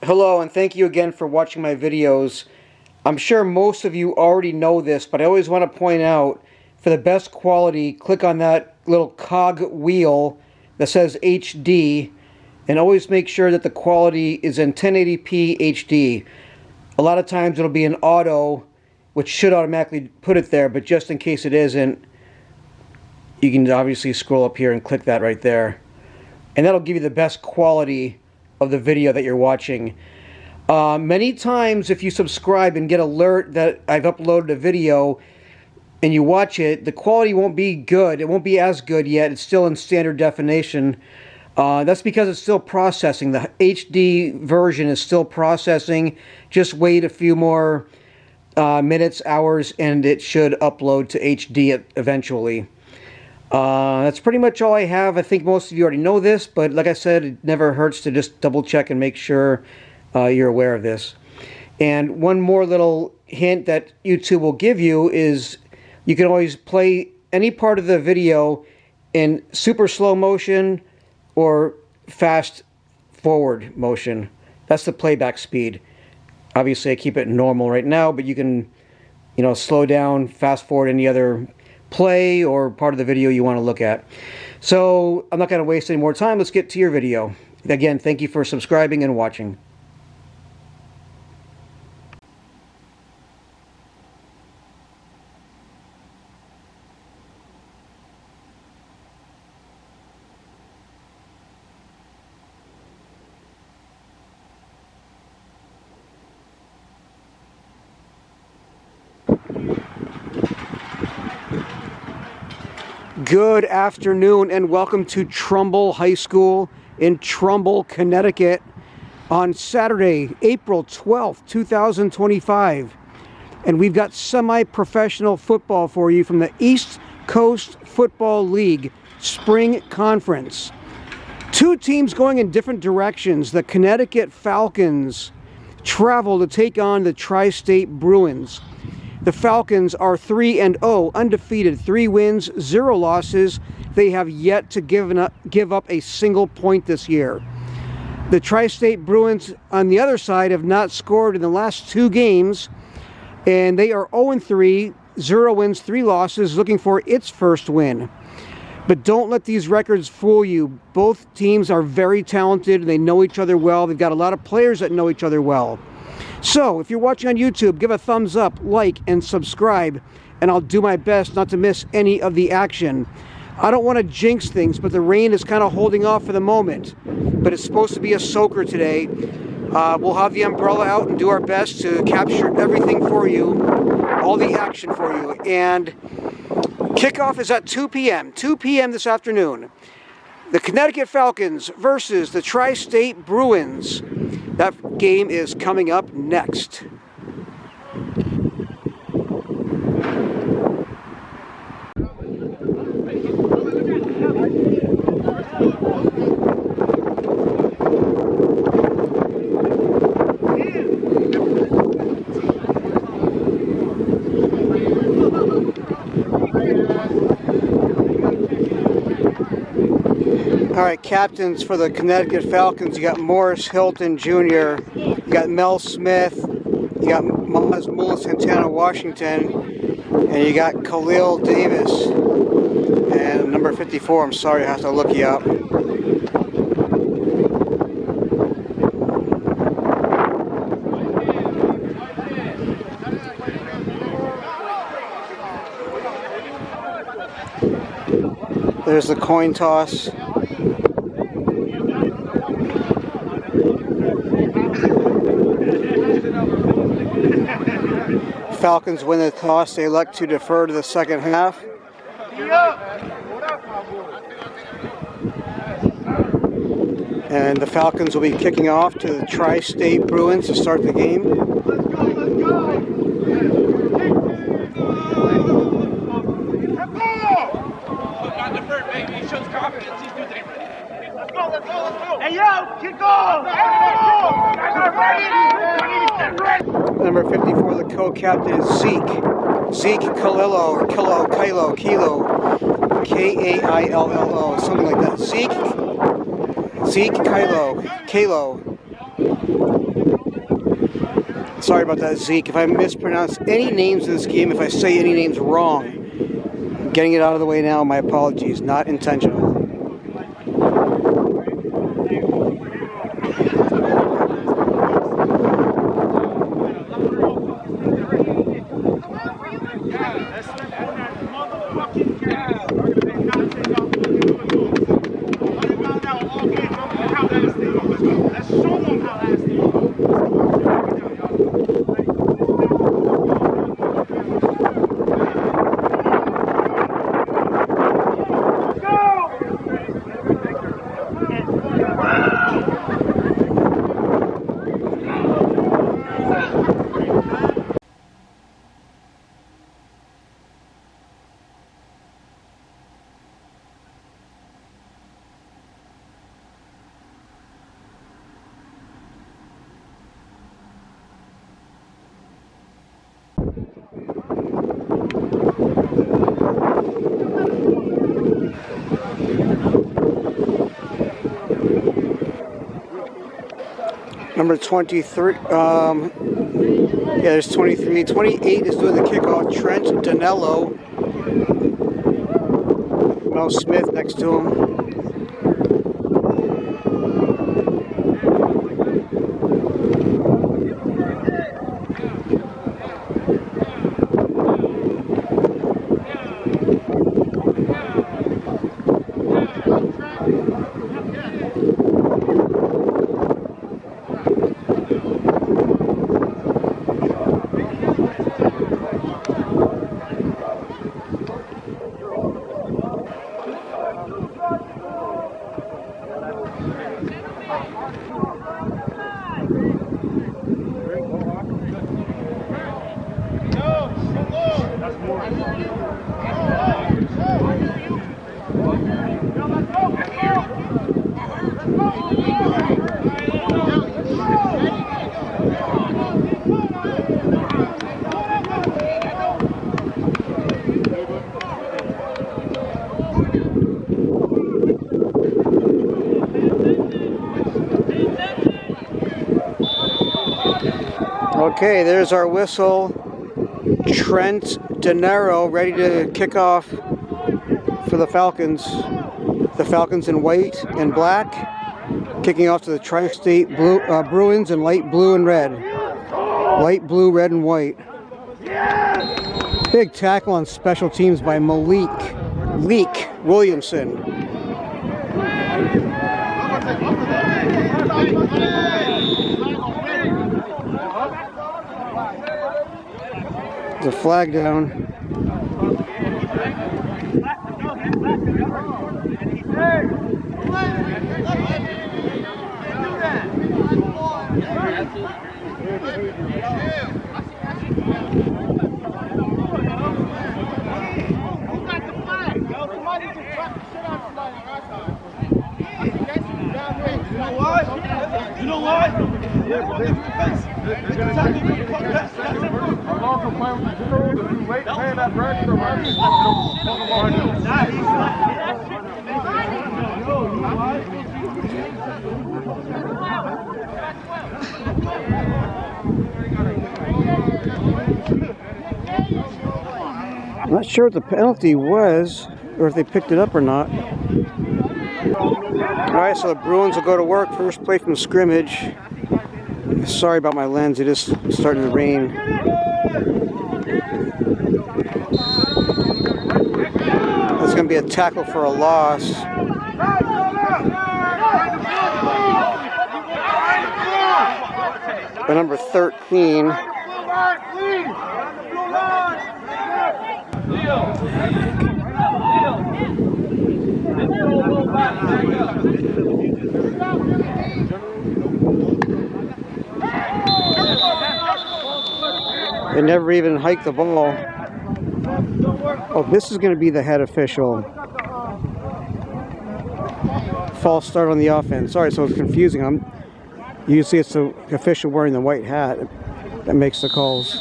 Hello, and thank you again for watching my videos. I'm sure most of you already know this, but I always want to point out, for the best quality, click on that little cog wheel that says HD, and always make sure that the quality is in 1080p HD. A lot of times it'll be in auto, which should automatically put it there, but just in case it isn't, you can obviously scroll up here and click that right there. And that'll give you the best quality of the video that you're watching. Many times if you subscribe and get alert that I've uploaded a video and you watch it, the quality won't be good. It won't be as good yet. It's still in standard definition. That's because it's still processing. The HD version is still processing. Just wait a few more minutes, hours, and it should upload to HD eventually. That's pretty much all I have. I think most of you already know this, but like I said, it never hurts to just double check and make sure you're aware of this. And one more little hint that YouTube will give you is you can always play any part of the video in super slow motion or fast forward motion. That's the playback speed. Obviously I keep it normal right now, but you can, slow down, fast forward any other play or part of the video you want to look at. So I'm not going to waste any more time. Let's get to your video. Again, thank you for subscribing and watching. Good afternoon and welcome to Trumbull High School in Trumbull, Connecticut on Saturday, April 12th, 2025. And we've got semi-professional football for you from the East Coast Football League Spring Conference. Two teams going in different directions. The Connecticut Falcons travel to take on the Tri-State Bruins. The Falcons are 3-0, undefeated, 3 wins, 0 losses. They have yet to give up a single point this year. The Tri-State Bruins, on the other side, have not scored in the last 2 games, and they are 0-3, 0 wins, 3 losses, looking for its first win. But don't let these records fool you. Both teams are very talented, and they know each other well. They've got a lot of players that know each other well. So, if you're watching on YouTube, give a thumbs up, like, and subscribe, and I'll do my best not to miss any of the action. I don't want to jinx things, but the rain is kind of holding off for the moment. But it's supposed to be a soaker today. We'll have the umbrella out and do our best to capture everything for you, all the action for you. And kickoff is at 2 p.m., 2 p.m. this afternoon. The Connecticut Falcons versus the Tri-State Bruins. That game is coming up next. All right, captains for the Connecticut Falcons, you got Morris Hilton Jr., you got Mel Smith, you got Mula Santana Washington, and you got Khalil Davis. And number 54, I'm sorry, I have to look you up. There's the coin toss. Falcons win the toss. They elect to defer to the second half. And the Falcons will be kicking off to the Tri-State Bruins to start the game. Hey yo, kick off! Number 54, the co-captain is Zeke Kalillo, or Kilo, K-A-I-L-L-O, something like that. Zeke Kalo. Sorry about that, Zeke. If I mispronounce any names in this game, if I say any names wrong, I'm getting it out of the way now. My apologies. Not intentional. Number 23, yeah, there's 23. 28 is doing the kickoff. Trent Danello. Mel Smith next to him. Okay, there's our whistle. Trent Danero ready to kick off for the Falcons. The Falcons in white and black, kicking off to the Tri-State Bruins in light blue and red. Light blue, red, and white. Big tackle on special teams by Malik Williamson. The flag down. You know what? I'm not sure what the penalty was, or if they picked it up or not. Alright, so the Bruins will go to work. First play from scrimmage. Sorry about my lens, it is starting to rain. That's going to be a tackle for a loss. By number 13. They never even hiked the ball. Oh, this is going to be the head official. False start on the offense. Sorry, so it's confusing. You see it's the official wearing the white hat that makes the calls.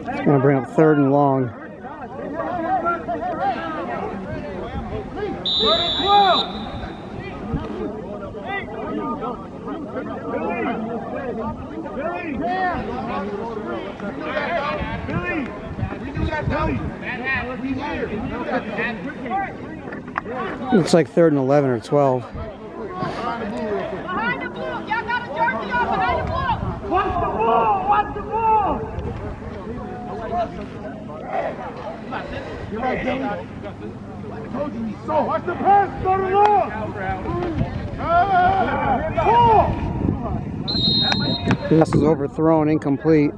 It's going to bring up 3rd and long. Looks like 3rd and 11 or 12. Behind the blue! Y'all got a jersey on behind the blue! Watch the ball! Watch the ball! You're right, Billy. I told you he's so. Watch the pass! Start it off! Ball! This is overthrown, incomplete.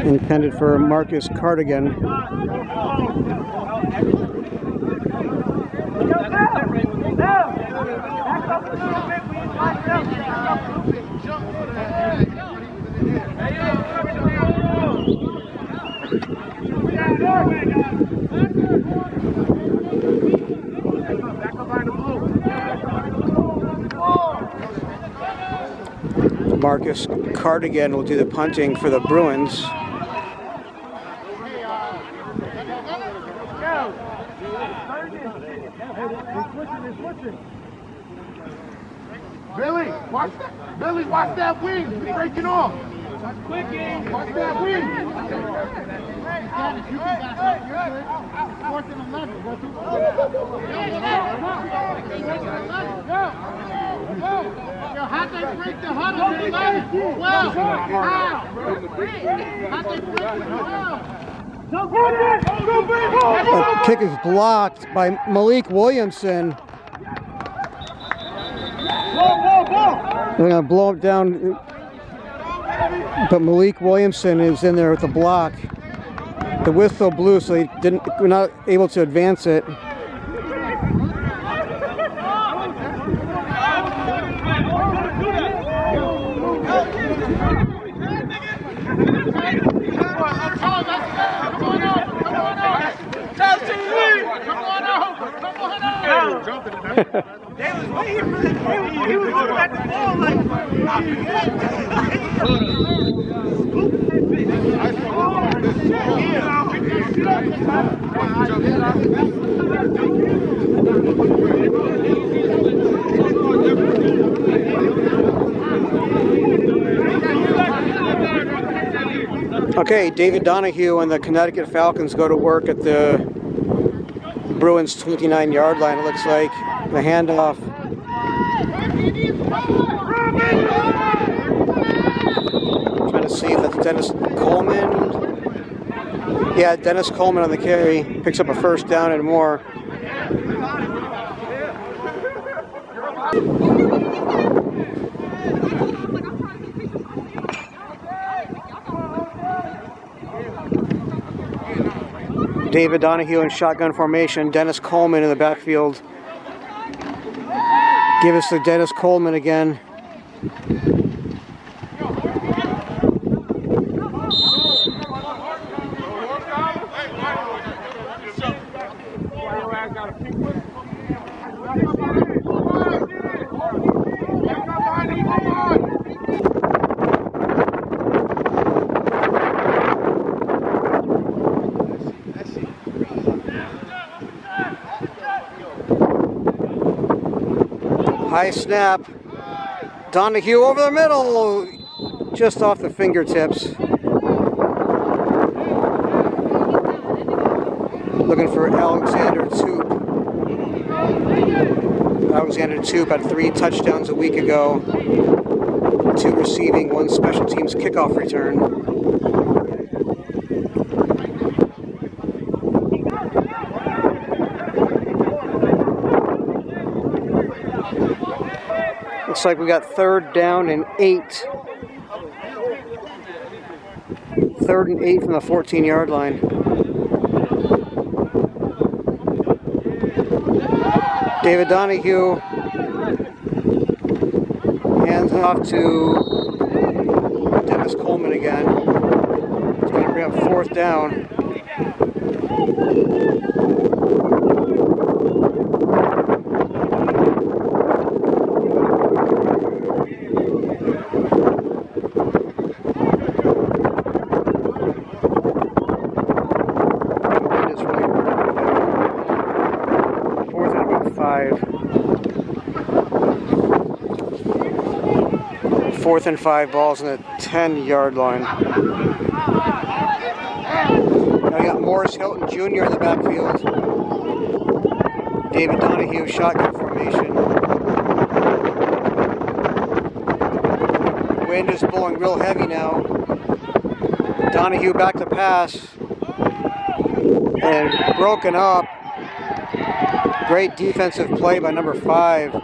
Intended for Marcus Cardigan. Marcus Cardigan will do the punting for the Bruins. Billy, watch that! Billy, watch that wing! He's breaking off! Watch that wing! Yo, how'd they break the huddle in 11? 12? How? How'd they break the huddle? The kick is blocked by Malik Williamson. They're going to blow it down, but Malik Williamson is in there with the block. The whistle blew, so they were not able to advance it. They was waiting for the game. He was looking at the ball like, Okay, David Donahue and the Connecticut Falcons go to work at the Bruins 29-yard line, it looks like. The handoff. Trying to see if that's Dennis Coleman. Yeah, Dennis Coleman on the carry. Picks up a 1st down and more. David Donahue in shotgun formation. Dennis Coleman in the backfield. Give us the Dennis Coleman again. High snap. Donahue over the middle. Just off the fingertips. Looking for Alexander Toop. Alexander Toop had 3 touchdowns a week ago. 2 receiving, 1 special teams kickoff return. Looks like we got 3rd down and 8. 3rd and 8 from the 14-yard line. David Donahue hands off to Dennis Coleman again. It's going to bring up 4th down. 5. 4th and 5, balls in the 10-yard line. Now we got Morris Hilton Jr. in the backfield. David Donahue, shotgun formation. Wind is blowing real heavy now. Donahue back to pass. And broken up. Great defensive play by number 5.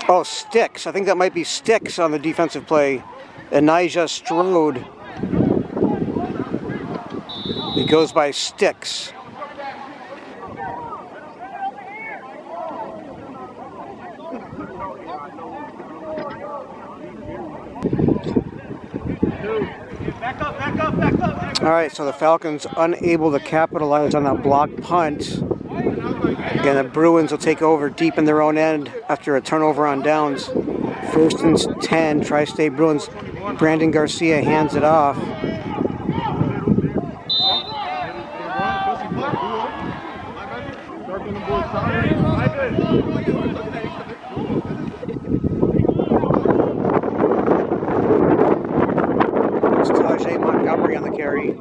Oh, Sticks. I think that might be Sticks on the defensive play. Anijah Strode. He goes by Sticks. All right, so the Falcons unable to capitalize on that blocked punt. Again, the Bruins will take over deep in their own end after a turnover on downs. 1st and 10, Tri-State Bruins. Brandon Garcia hands it off. It's Tajay Montgomery on the carry.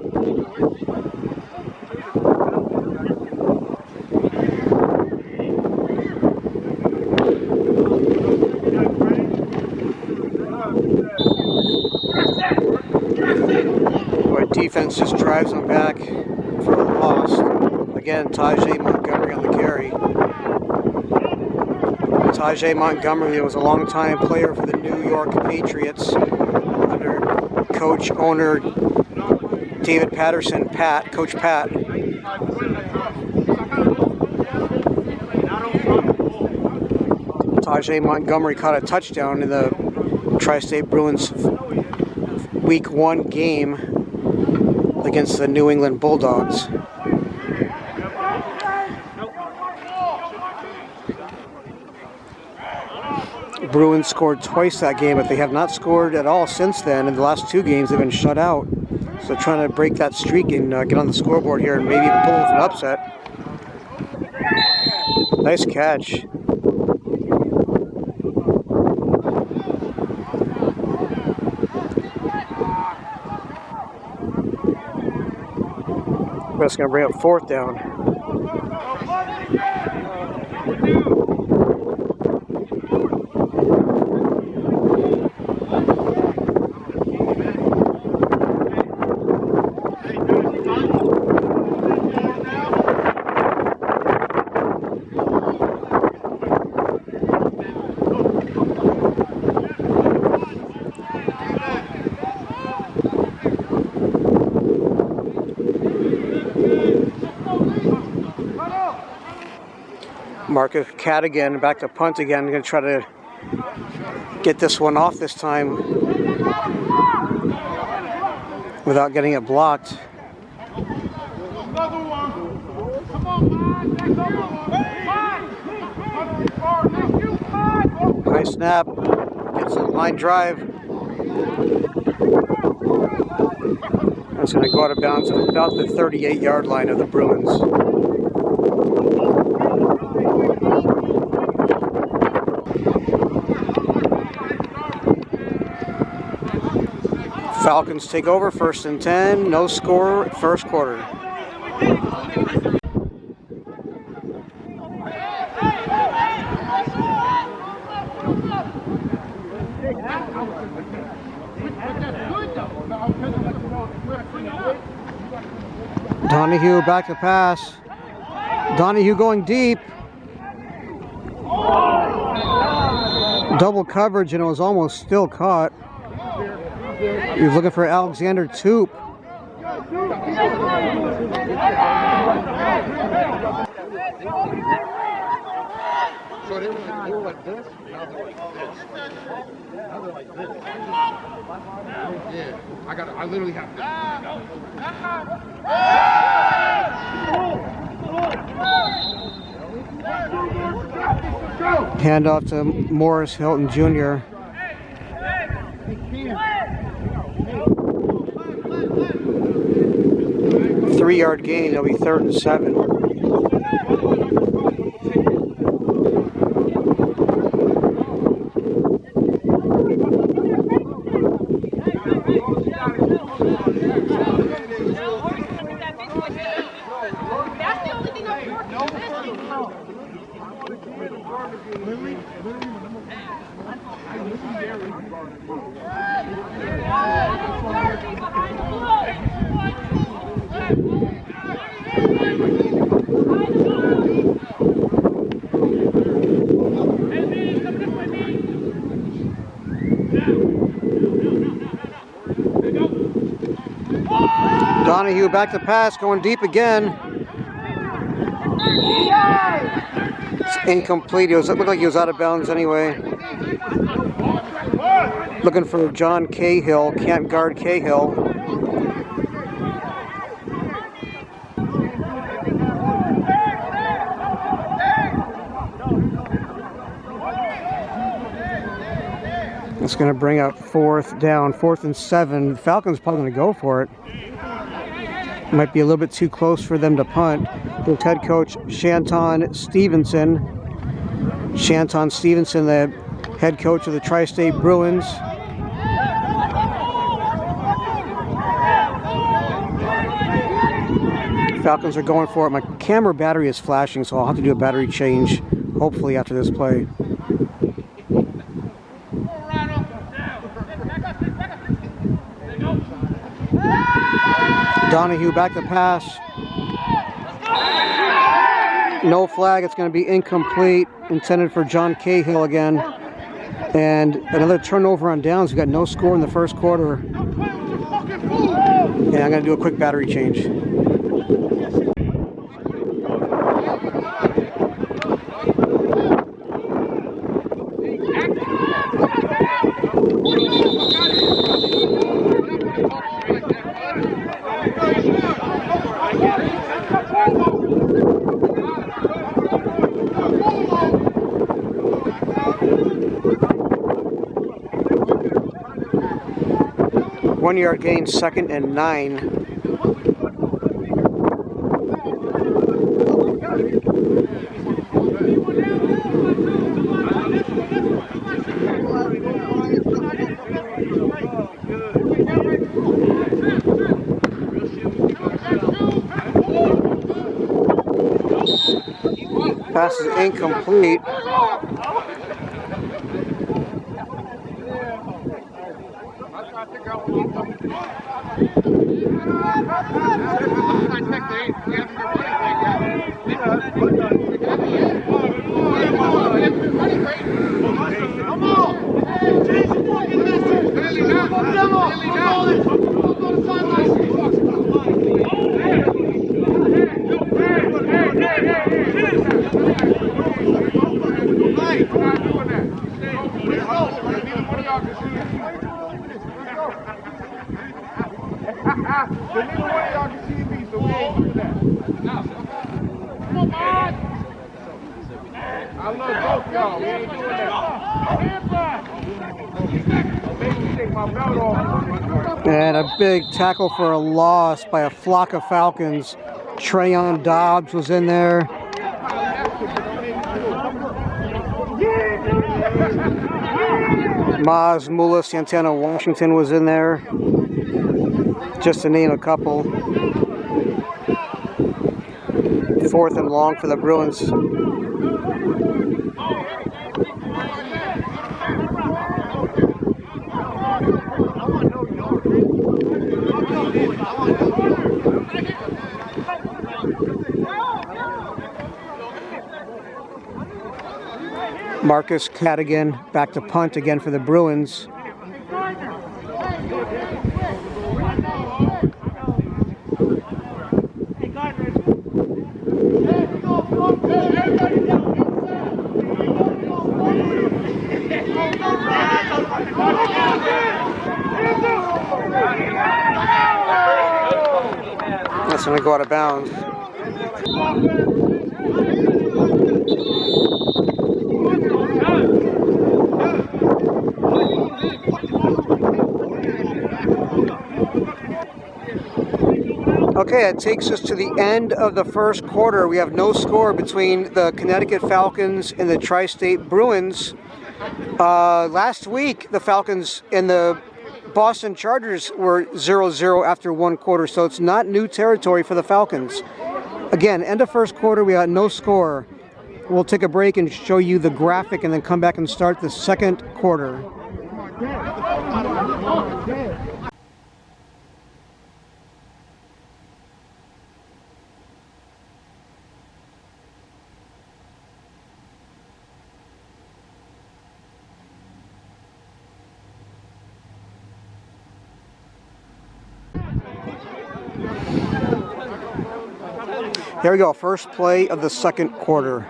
Defense just drives them back for a loss. Again, Tajay Montgomery on the carry. Tajay Montgomery was a long-time player for the New York Patriots under coach, owner David Patterson, Coach Pat. Tajay Montgomery caught a touchdown in the Tri-State Bruins Week 1 game against the New England Bulldogs. Bruins scored twice that game, but they have not scored at all since then. In the last 2 games, they've been shut out. So trying to break that streak and get on the scoreboard here and maybe pull off an upset. Nice catch. That's going to bring up 4th down. Marcus Cadigan back to punt again. Going to try to get this one off this time without getting it blocked. High snap. Gets a line drive. That's going to go out of bounds at about the 38-yard line of the Bruins. Falcons take over, 1st and 10, no score, 1st quarter. Donahue back to pass. Donahue going deep. Double coverage and it was almost still caught. He was looking for Alexander Toop. So they were like this, now they're like this. Now they're like this. Yeah, I literally have to. Handoff to Morris Hilton Jr. 3-yard gain. It'll be 3rd and 7. Donahue back to pass, going deep again. It's incomplete. It looked like he was out of bounds anyway. Looking for John Cahill. Can't guard Cahill. It's going to bring up 4th down, 4th and 7. The Falcons probably going to go for it. Might be a little bit too close for them to punt. With head coach Shanton Stevenson. Shanton Stevenson, the head coach of the Tri-State Bruins. Falcons are going for it. My camera battery is flashing, so I'll have to do a battery change, hopefully after this play. Donahue back to pass. No flag. It's going to be incomplete. Intended for John Cahill again. And another turnover on downs. We got no score in the first quarter. And I'm going to do a quick battery change. One-yard gain, 2nd and 9. Pass is incomplete. And a big tackle for a loss by a flock of Falcons. Trayon Dobbs was in there. Maz Mula Santana Washington was in there. Just to name a couple. 4th and long for the Bruins. Marcus Cadigan back to punt again for the Bruins. That's going to go out of bounds. Okay, it takes us to the end of the first quarter. We have no score between the Connecticut Falcons and the Tri-State Bruins. Last week, the Falcons and the Boston Chargers were 0-0 after one quarter, so it's not new territory for the Falcons. Again, end of first quarter, we got no score. We'll take a break and show you the graphic and then come back and start the second quarter. Here we go, first play of the second quarter.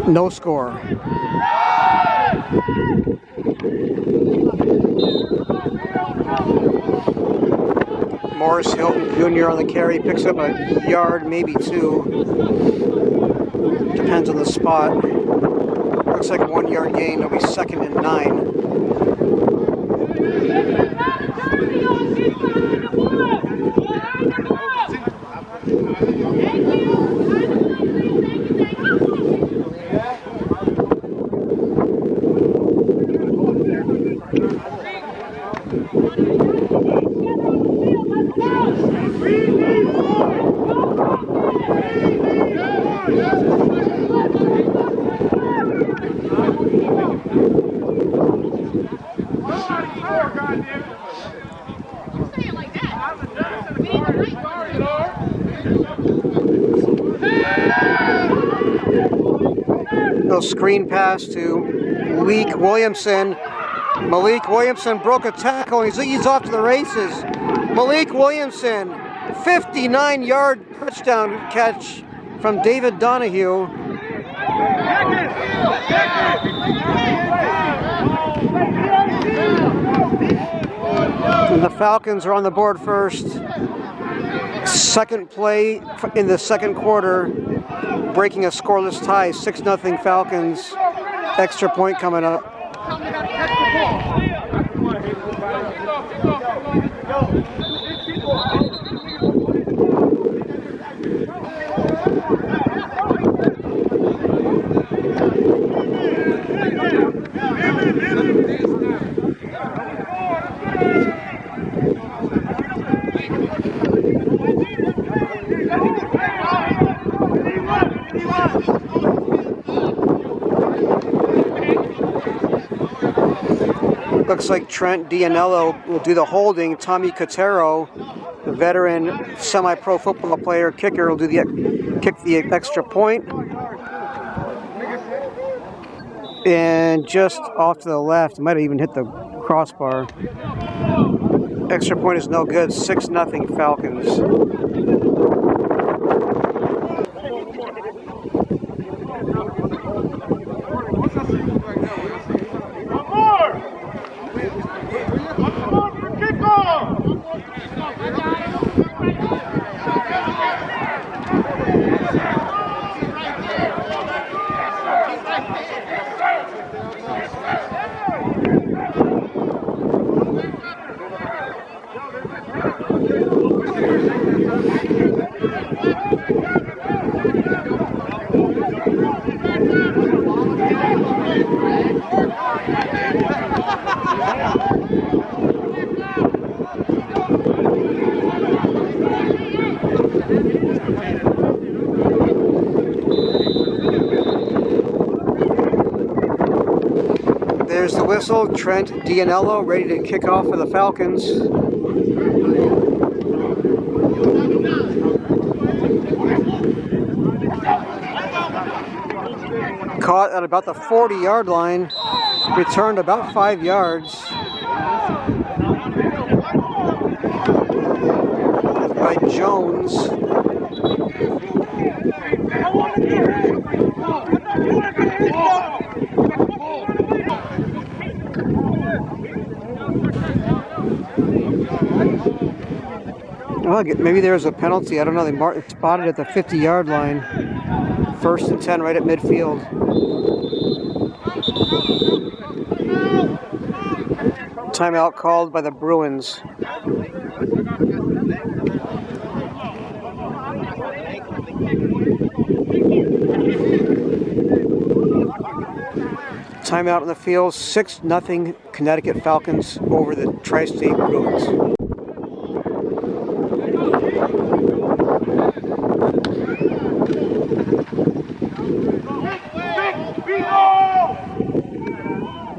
No score. Morris Hilton Jr. on the carry, picks up a yard, maybe two. Depends on the spot. Looks like a 1 yard gain. It'll be 2nd and 9. Little screen pass to Malik Williamson. Malik Williamson broke a tackle and he's off to the races. Malik Williamson, 59-yard touchdown catch from David Donahue. And the Falcons are on the board first. Second play in the second quarter, breaking a scoreless tie, 6-0 Falcons. Extra point coming up. Looks like Trent Dianello will do the holding. Tommy Cotero, the veteran semi-pro football player, kicker, will do kick the extra point. And just off to the left, might have even hit the crossbar. Extra point is no good. 6-0 Falcons. There's the whistle. Trent Dianello ready to kick off for the Falcons. Caught at about the 40-yard line. Returned about 5 yards. By Jones. Well, maybe there's a penalty. I don't know. They spotted at the 50-yard line. 1st and 10 right at midfield. Timeout called by the Bruins. Timeout in the field, 6-0 Connecticut Falcons over the Tri-State Bruins.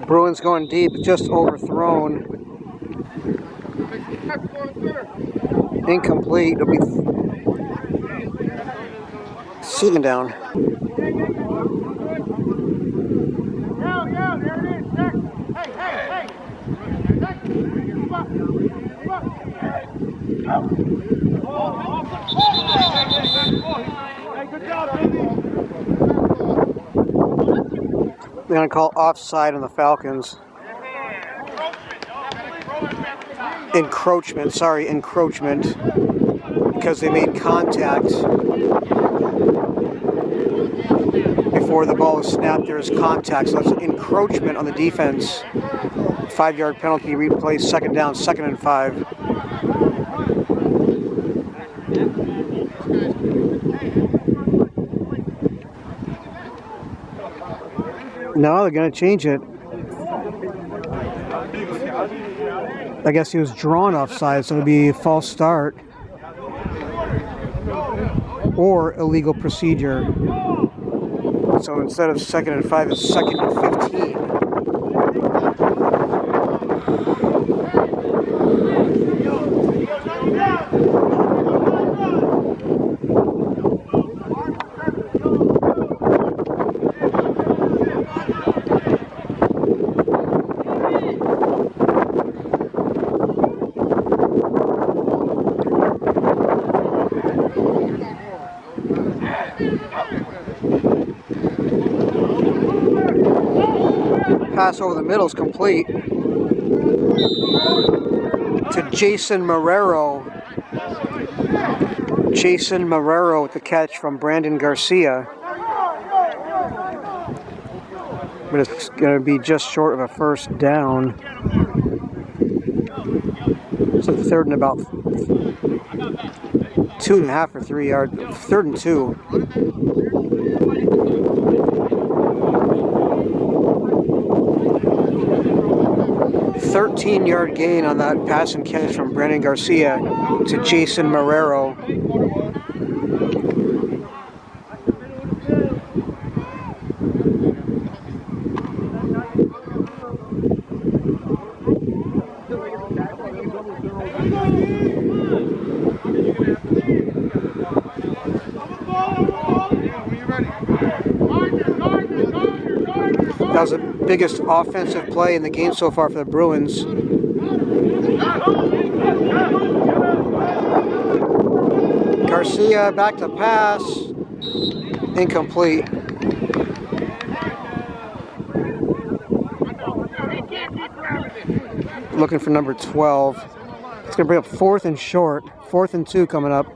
Bruins going deep, just overthrown. Incomplete. It'll be second down. They're going to call offside on the Falcons. Encroachment, because they made contact before the ball was snapped. There's contact, so that's encroachment on the defense. 5-yard penalty, replay, second down, 2nd and 5. No, they're going to change it. I guess he was drawn offside, so it'll be a false start or illegal procedure. So instead of 2nd and 5, it's 2nd and 15. Pass over the middle is complete to Jason Marrero. Jason Marrero with the catch from Brandon Garcia. But it's going to be just short of a first down. So 3rd and about 2.5 or 3 yards. 3rd and 2. 13-yard gain on that pass and catch from Brandon Garcia to Jason Marrero. That was the biggest offensive play in the game so far for the Bruins. Garcia back to pass. Incomplete. Looking for number 12. It's going to bring up 4th and short. 4th and 2 coming up.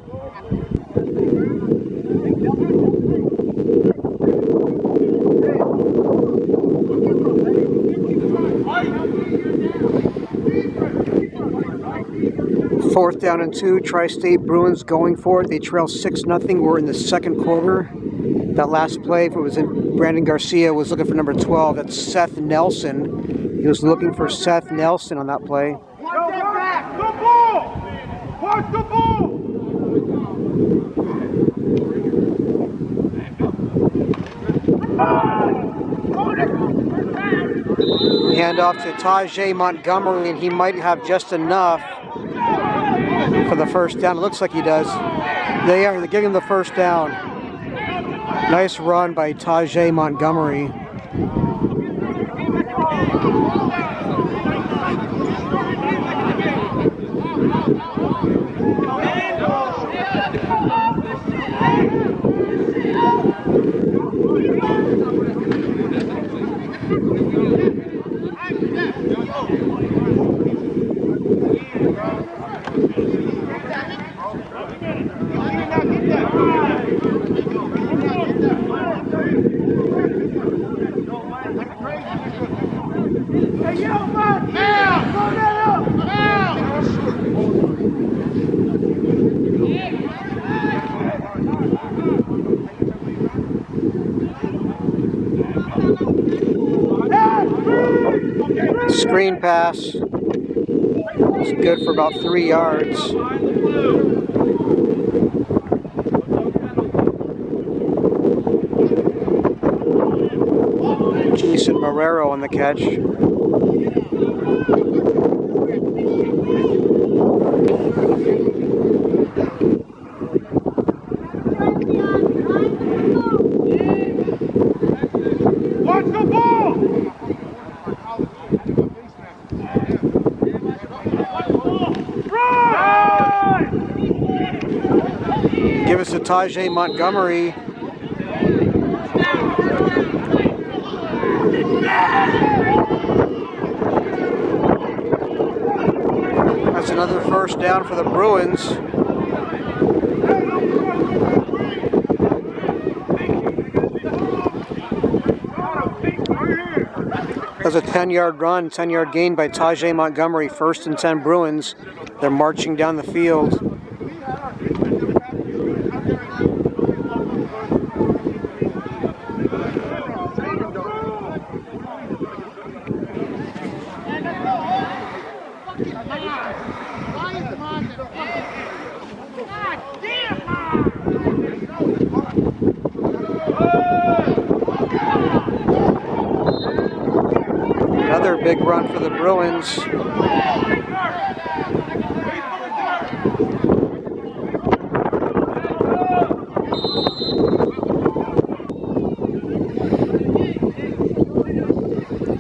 Fourth down and 2, Tri-State Bruins going for it. They trail 6-0. We're in the 2nd quarter. That last play, if it was in Brandon Garcia, was looking for number 12. That's Seth Nelson. He was looking for Seth Nelson on that play. Watch the back! The ball! Watch the ball! Hand off to Tajay Montgomery, and he might have just enough for the first down. It looks like he does. They're giving him the first down. Nice run by Tajay Montgomery. Screen pass. It's good for about 3 yards. Jason Marrero on the catch. Watch the ball! Give us a Tajay Montgomery. That's another first down for the Bruins. That's a 10-yard run, 10-yard gain by Tajay Montgomery. 1st and 10 Bruins. They're marching down the field. Another big run for the Bruins.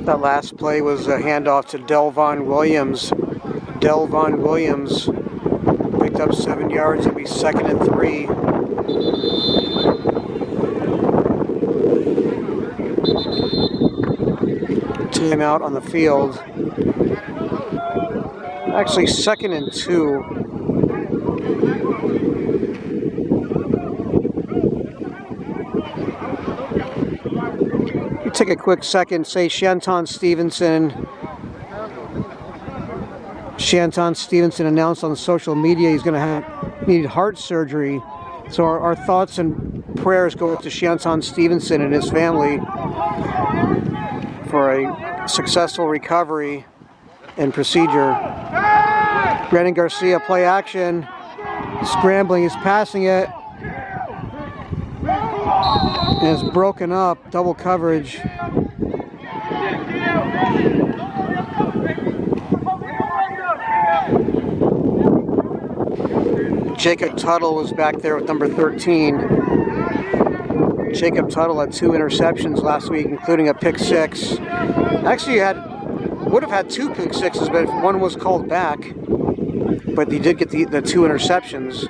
That last play was a handoff to Delvon Williams. Delvon Williams picked up 7 yards. It'll be 2nd and 3. Timeout on the field. Actually, 2nd and 2. You take a quick second, say Shanton Stevenson. Shanton Stevenson announced on social media he's going to need heart surgery. So our thoughts and prayers go to Shanton Stevenson and his family for a successful recovery and procedure. Brandon Garcia, play action. Scrambling, he's passing it. And it's broken up, double coverage. Jacob Tuttle was back there with number 13. Jacob Tuttle had 2 interceptions last week, including a pick 6. Actually, would have had 2 pick 6s, but one was called back. But he did get the 2 interceptions.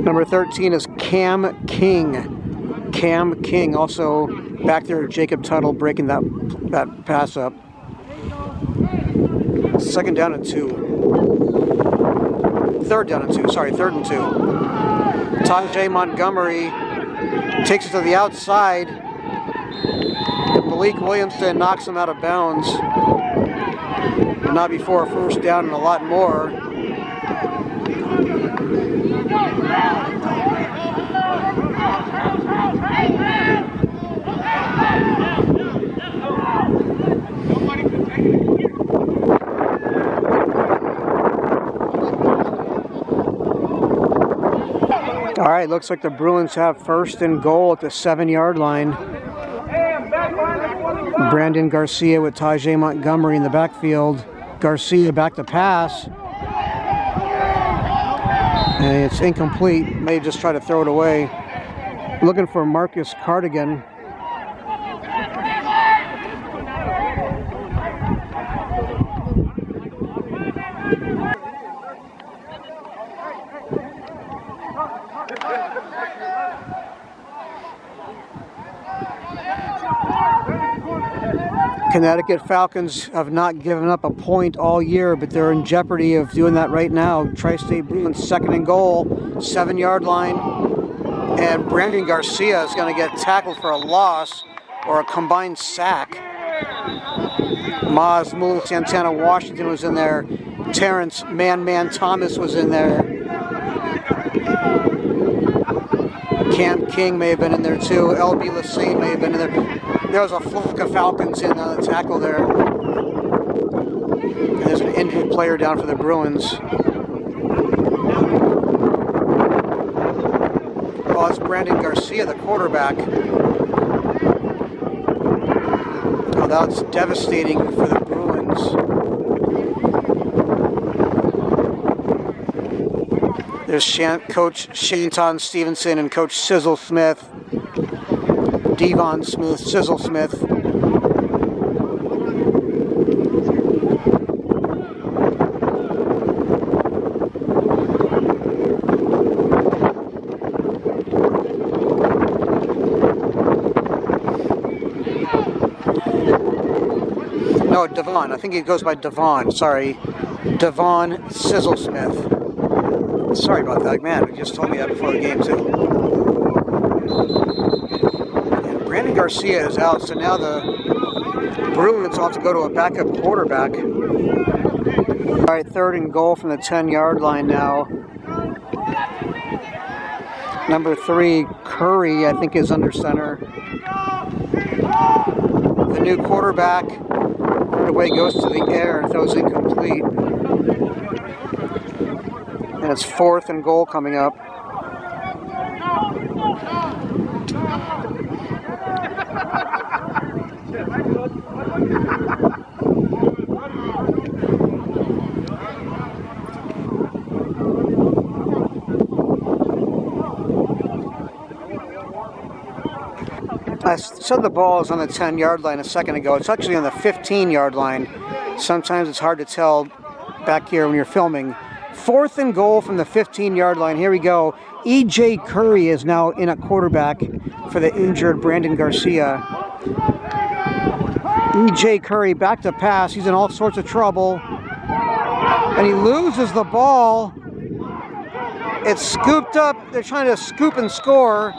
Number 13 is Cam King. Cam King also back there. Jacob Tuttle breaking that pass up. 2nd down and 2. 3rd down and 2. Sorry, 3rd and 2. Tajay Montgomery takes it to the outside. Malik Williamson knocks him out of bounds. But not before a 1st down and a lot more. All right, looks like the Bruins have 1st and goal at the 7-yard line. Brandon Garcia with Tajay Montgomery in the backfield. Garcia back to pass. And it's incomplete. May just try to throw it away. Looking for Marcus Cardigan. Connecticut Falcons have not given up a point all year, but they're in jeopardy of doing that right now. Tri-State Bruins 2nd and goal, 7-yard line. And Brandon Garcia is going to get tackled for a loss or a combined sack. Maz Mula Santana Washington was in there. Terrence Man Thomas was in there. Cam King may have been in there too. LB Lassane may have been in there. There was a flock of Falcons in the tackle there. And there's an injured player down for the Bruins. Oh, it's Brandon Garcia, the quarterback. Oh, that's devastating for the Bruins. There's Coach Shanton Stevenson and Coach Sizzle Smith. Devon Smith, Sizzle Smith. No, Devon. I think he goes by Devon. Sorry. Devon Sizzle Smith. Sorry about that, man. He just told me that before the game, too. And Brandon Garcia is out, so now the Bruins will have to go to a backup quarterback. All right, 3rd and goal from the 10-yard line now. Number 3, Curry, I think, is under center. The new quarterback, right away, goes to the air and throws incomplete. And it's 4th and goal coming up. I said the ball is on the 10-yard line a second ago. It's actually on the 15-yard line. Sometimes it's hard to tell back here when you're filming. 4th and goal from the 15-yard line. Here we go. E.J. Curry is now in at quarterback for the injured Brandon Garcia. E.J. Curry back to pass. He's in all sorts of trouble. And he loses the ball. It's scooped up. They're trying to scoop and score.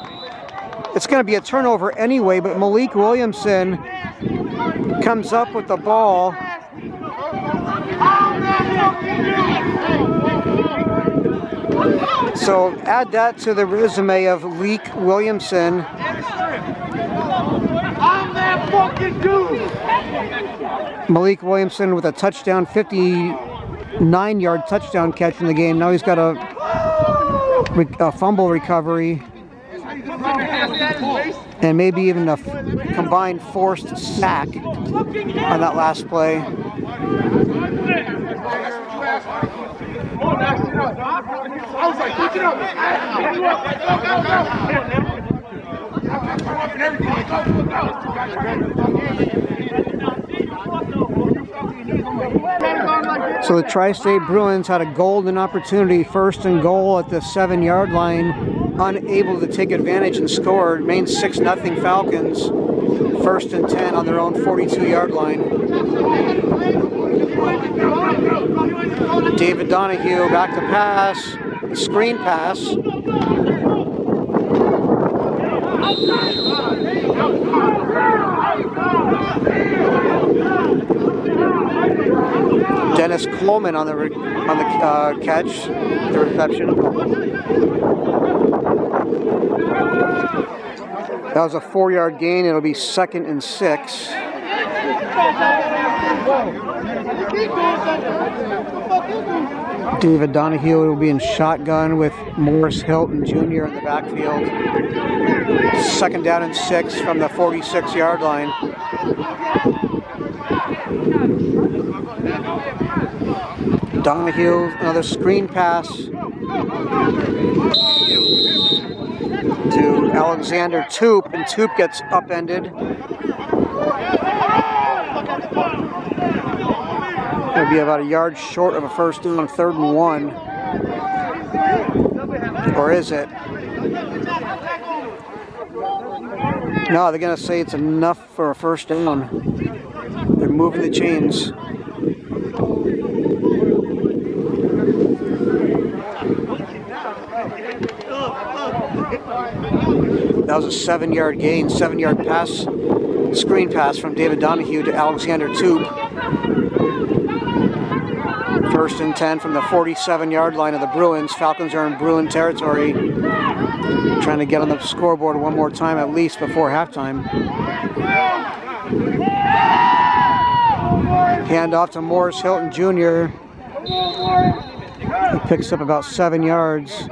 It's going to be a turnover anyway, but Malik Williamson comes up with the ball. So add that to the resume of Malik Williamson. I'm that fucking dude. Malik Williamson with a touchdown, 59-yard touchdown catch in the game. Now he's got a fumble recovery. And maybe even a combined forced sack on that last play. I was like, put it up. So the Tri-State Bruins had a golden opportunity, 1st and goal at the 7-yard line, unable to take advantage and score. It remains 6-0 Falcons, 1st and 10 on their own 42-yard line. David Donahue back to pass, screen pass. Dennis Coleman on the catch, the reception. That was a 4-yard gain. It'll be 2nd and 6. David Donahue will be in shotgun with Morris Hilton Jr. in the backfield. 2nd down and 6 from the 46-yard line. Donahue, another screen pass to Alexander Toop, and Toop gets upended. It'll be about a yard short of a 1st down, 3rd and 1. Or is it? No, they're going to say it's enough for a 1st down. They're moving the chains. That was a 7-yard gain, 7-yard pass, screen pass from David Donahue to Alexander Toop. 1st First and 10 from the 47-yard line of the Bruins. Falcons are in Bruin territory, trying to get on the scoreboard one more time at least before halftime. Hand off to Morris Hilton Jr. He picks up about 7 yards.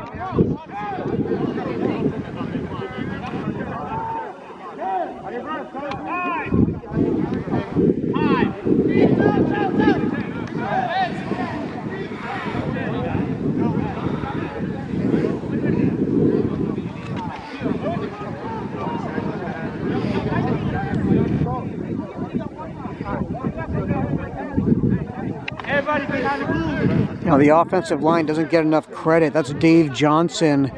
Now the offensive line doesn't get enough credit. That's Dave Johnson.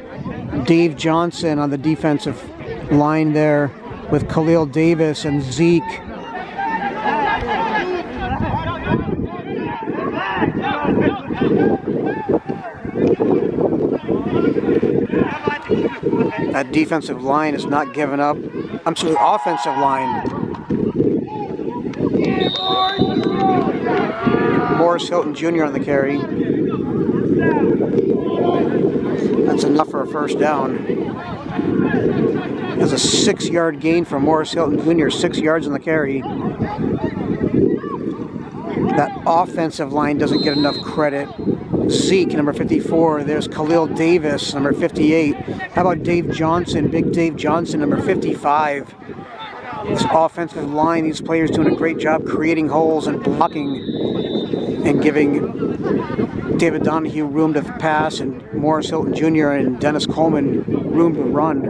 Dave Johnson on the defensive line there with Khalil Davis and Zeke. That defensive line is not giving up. I'm sorry, the offensive line. Morris Hilton Jr. on the carry. That's enough for a first down. That's a 6-yard gain for Morris Hilton Jr., 6 yards on the carry. That offensive line doesn't get enough credit. Zeke, number 54. There's Khalil Davis, number 58. How about Dave Johnson, Big Dave Johnson, number 55. This offensive line, these players doing a great job creating holes and blocking and giving David Donahue room to pass and Morris Hilton Jr. and Dennis Coleman room to run.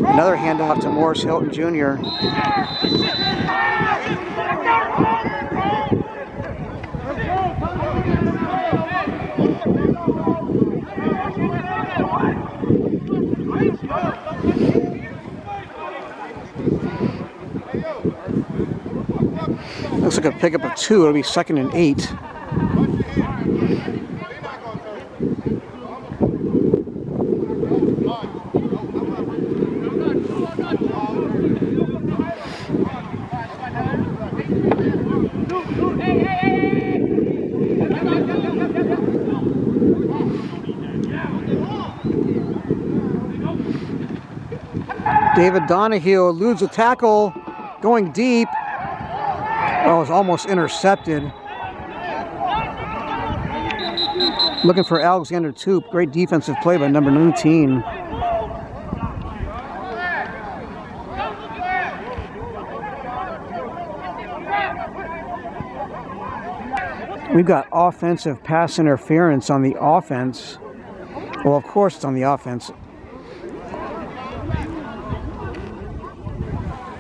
Another handoff to Morris Hilton Jr. Looks like a pickup of 2. It'll be 2nd and 8. David Donahue eludes a tackle, going deep. Oh, it's almost intercepted. Looking for Alexander Toop. Great defensive play by number 19. We've got offensive pass interference on the offense. Well, of course it's on the offense.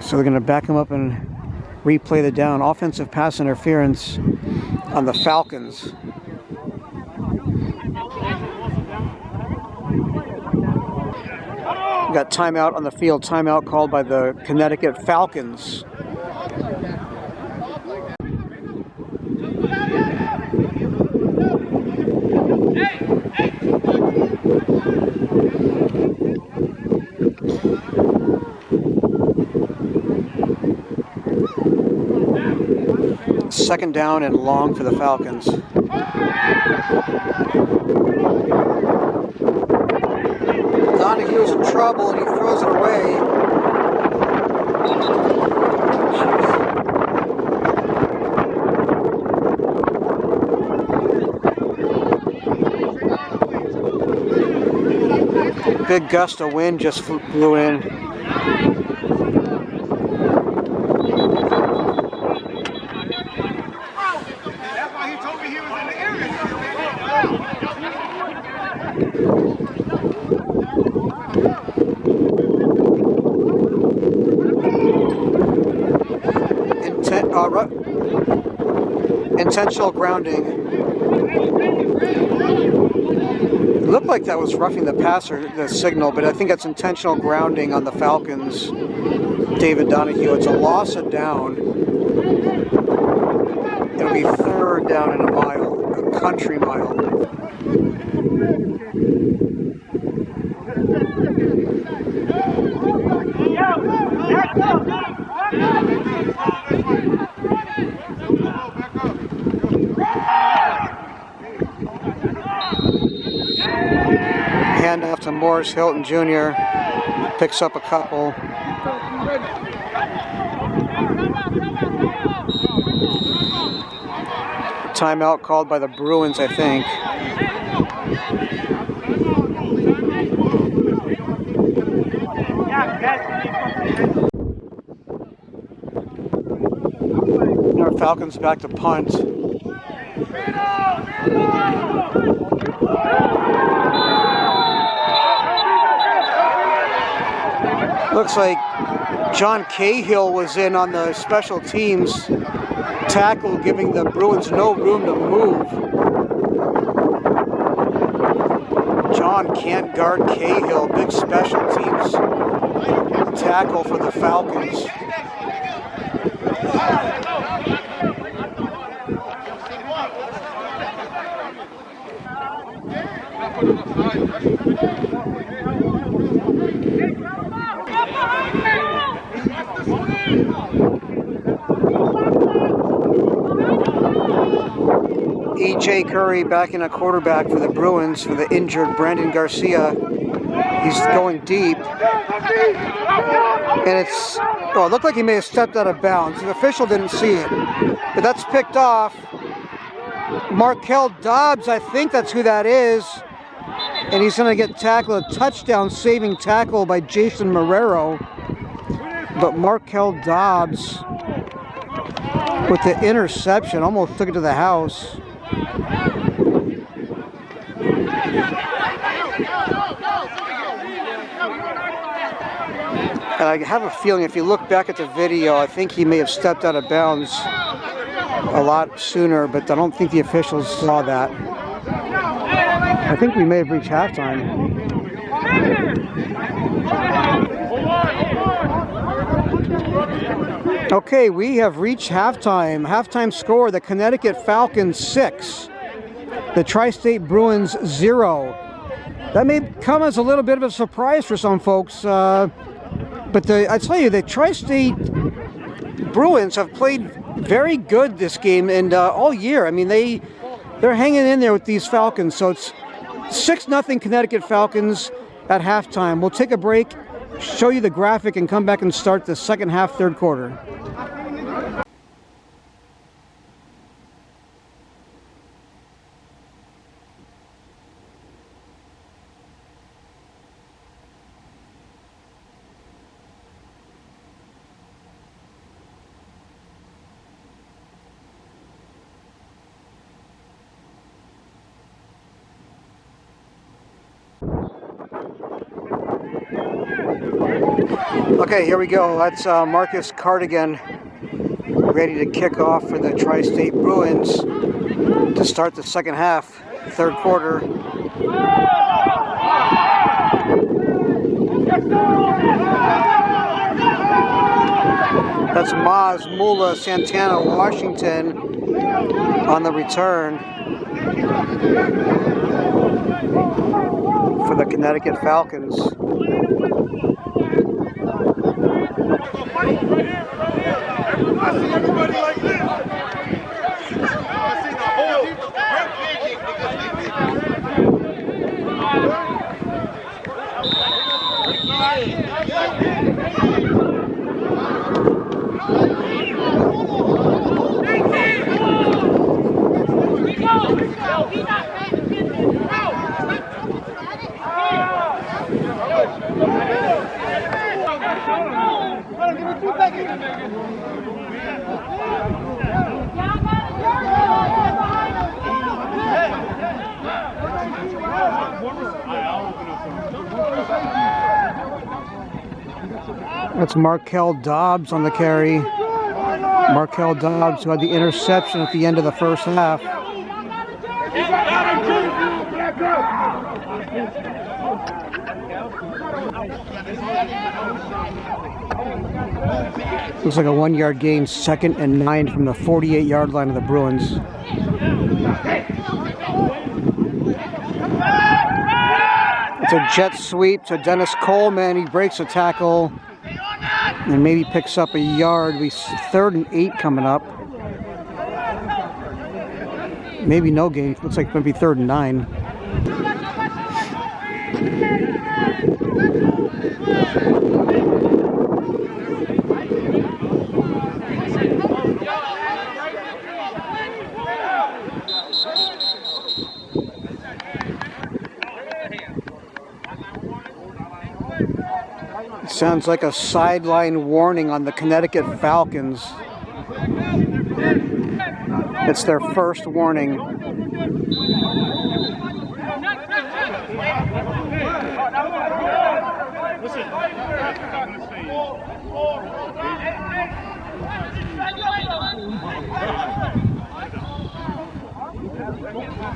So they're going to back him up and replay the down. Offensive pass interference on the Falcons. We got timeout on the field. Timeout called by the Connecticut Falcons. Second down and long for the Falcons. Donahue's in trouble and he throws it away. Big gust of wind just blew in. Intentional grounding. It looked like that was roughing the passer, the signal, but I think that's intentional grounding on the Falcons. David Donahue. It's a loss of down. It'll be 3rd down and a mile, a country mile. Morris Hilton Jr. picks up a couple. Timeout called by the Bruins, I think. Our Falcons back to punt. Looks like John Cahill was in on the special teams tackle, giving the Bruins no room to move. John can't guard Cahill, big special teams tackle for the Falcons. E.J. Curry back in a quarterback for the Bruins for the injured Brandon Garcia. He's going deep. And it's, oh, it looked like he may have stepped out of bounds. The official didn't see it. But that's picked off. Markel Dobbs, I think that's who that is. And he's going to get tackled. A touchdown saving tackle by Jason Marrero. But Markel Dobbs with the interception almost took it to the house. And I have a feeling if you look back at the video, I think he may have stepped out of bounds a lot sooner, but I don't think the officials saw that. I think we may have reached halftime. Okay, we have reached halftime. Halftime score, the Connecticut Falcons 6, the Tri-State Bruins 0. That may come as a little bit of a surprise for some folks, but I tell you, the Tri-State Bruins have played very good this game and all year. I mean, they're hanging in there with these Falcons. So it's 6-0 Connecticut Falcons at halftime. We'll take a break, show you the graphic, and come back and start the second half, third quarter. Okay, here we go. That's Marcus Cardigan ready to kick off for the Tri-State Bruins to start the second half, third quarter. That's Maz Mula Santana Washington on the return for the Connecticut Falcons. I see everybody like this. I see the whole That's Markel Dobbs on the carry. Markel Dobbs, who had the interception at the end of the first half. Looks like a 1-yard gain, 2nd and 9 from the 48-yard line of the Bruins. It's a jet sweep to Dennis Coleman. He breaks a tackle and maybe picks up a yard. We 3rd and 8 coming up. Maybe no gain. Looks like maybe 3rd and 9. It sounds like a sideline warning on the Connecticut Falcons. It's their first warning.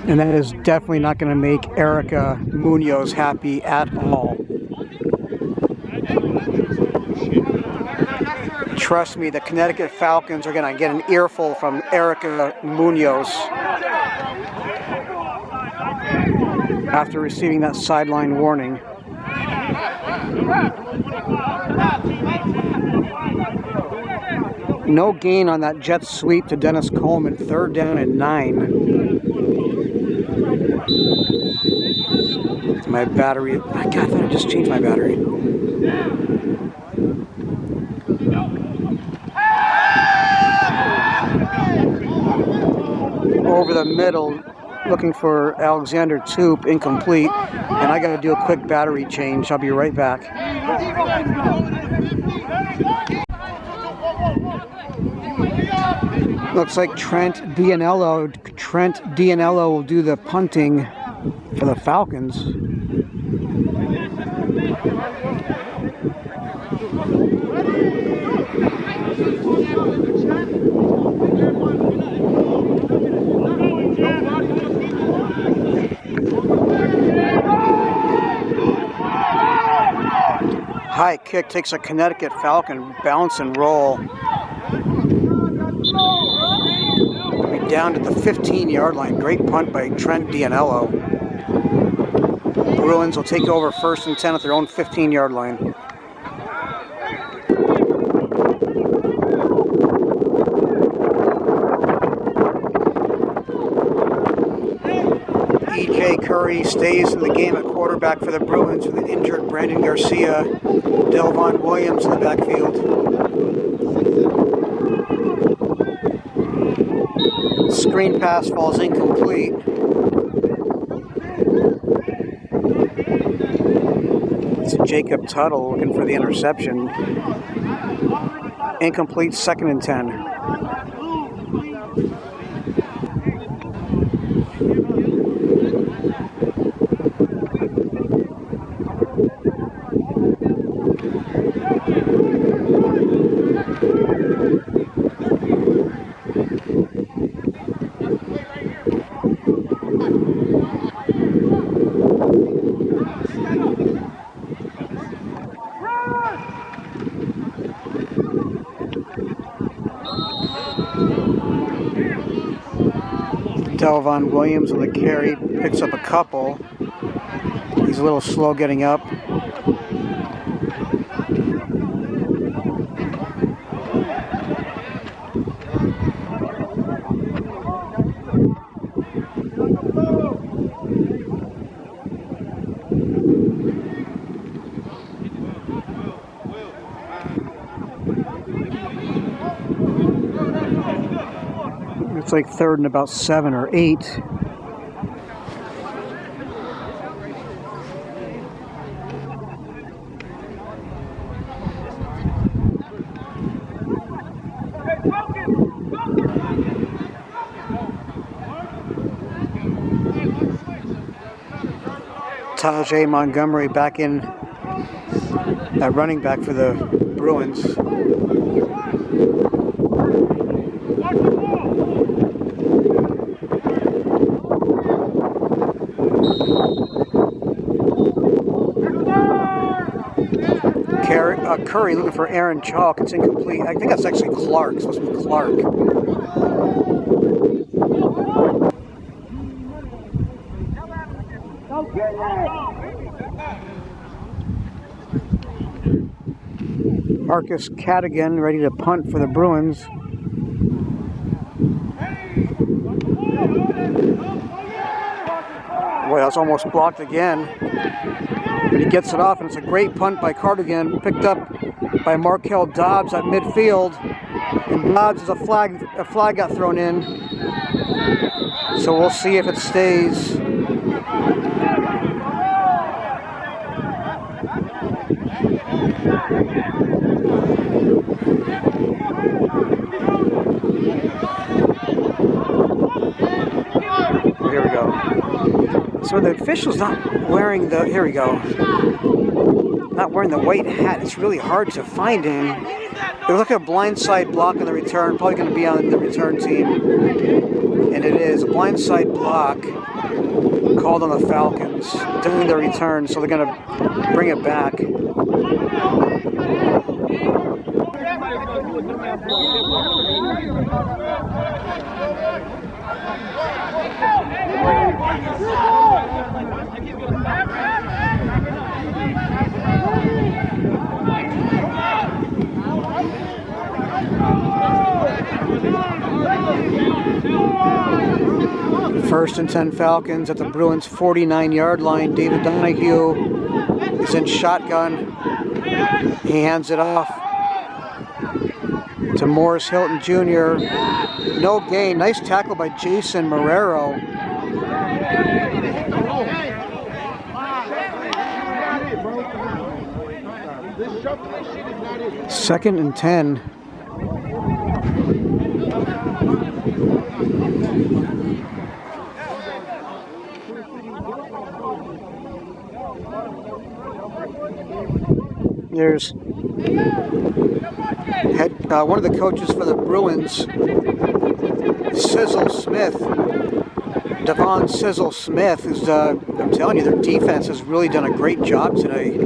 And that is definitely not going to make Erica Munoz happy at all. Trust me, the Connecticut Falcons are going to get an earful from Erica Munoz after receiving that sideline warning. No gain on that jet sweep to Dennis Coleman, 3rd down and 9. My battery, God, I thought I just changed my battery. Over the middle, looking for Alexander Toop, incomplete. And I got to do a quick battery change. I'll be right back. Looks like Trent Dianello will do the punting for the Falcons. High kick takes a Connecticut Falcon bounce and roll. Down to the 15-yard line. Great punt by Trent Dianello. Bruins will take over 1st and 10 at their own 15-yard line. E.J. Curry stays in the game at quarterback for the Bruins with an injured Brandon Garcia. Delvon Williams in the backfield. Screen pass falls incomplete. It's Jacob Tuttle looking for the interception. Incomplete, 2nd and 10. Delvon Williams on the carry, picks up a couple. He's a little slow getting up. It's like 3rd and about 7 or 8. Tajay Montgomery back in at running back for the Bruins. Curry looking for Aaron Chalk. It's incomplete. I think that's actually Clark. It's supposed to be Clark. Marcus Cadigan ready to punt for the Bruins. Boy, that's almost blocked again. But he gets it off, and it's a great punt by Cardigan, picked up by Markel Dobbs at midfield. And Dobbs is a flag got thrown in. So we'll see if it stays. Here we go. So the official's not wearing the, here we go, not wearing the white hat. It's really hard to find him. They look at a blindside block on the return, probably going to be on the return team. And it is a blindside block called on the Falcons during the return, so they're going to bring it back. First and 10 Falcons at the Bruins 49-yard line. David Donahue is in shotgun. He hands it off to Morris Hilton Jr. No gain. Nice tackle by Jason Marrero. Second and 10. There's one of the coaches for the Bruins, Sizzle Smith, Devon Sizzle Smith, who's, I'm telling you, their defense has really done a great job today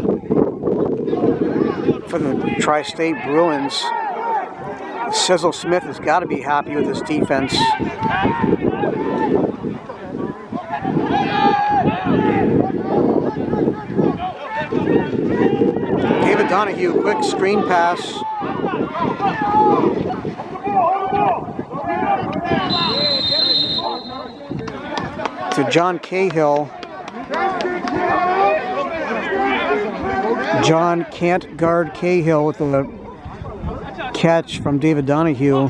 for the Tri-State Bruins. Sizzle Smith has got to be happy with his defense. David Donahue, quick screen pass. To John Cahill. John can't guard Cahill with the catch from David Donahue.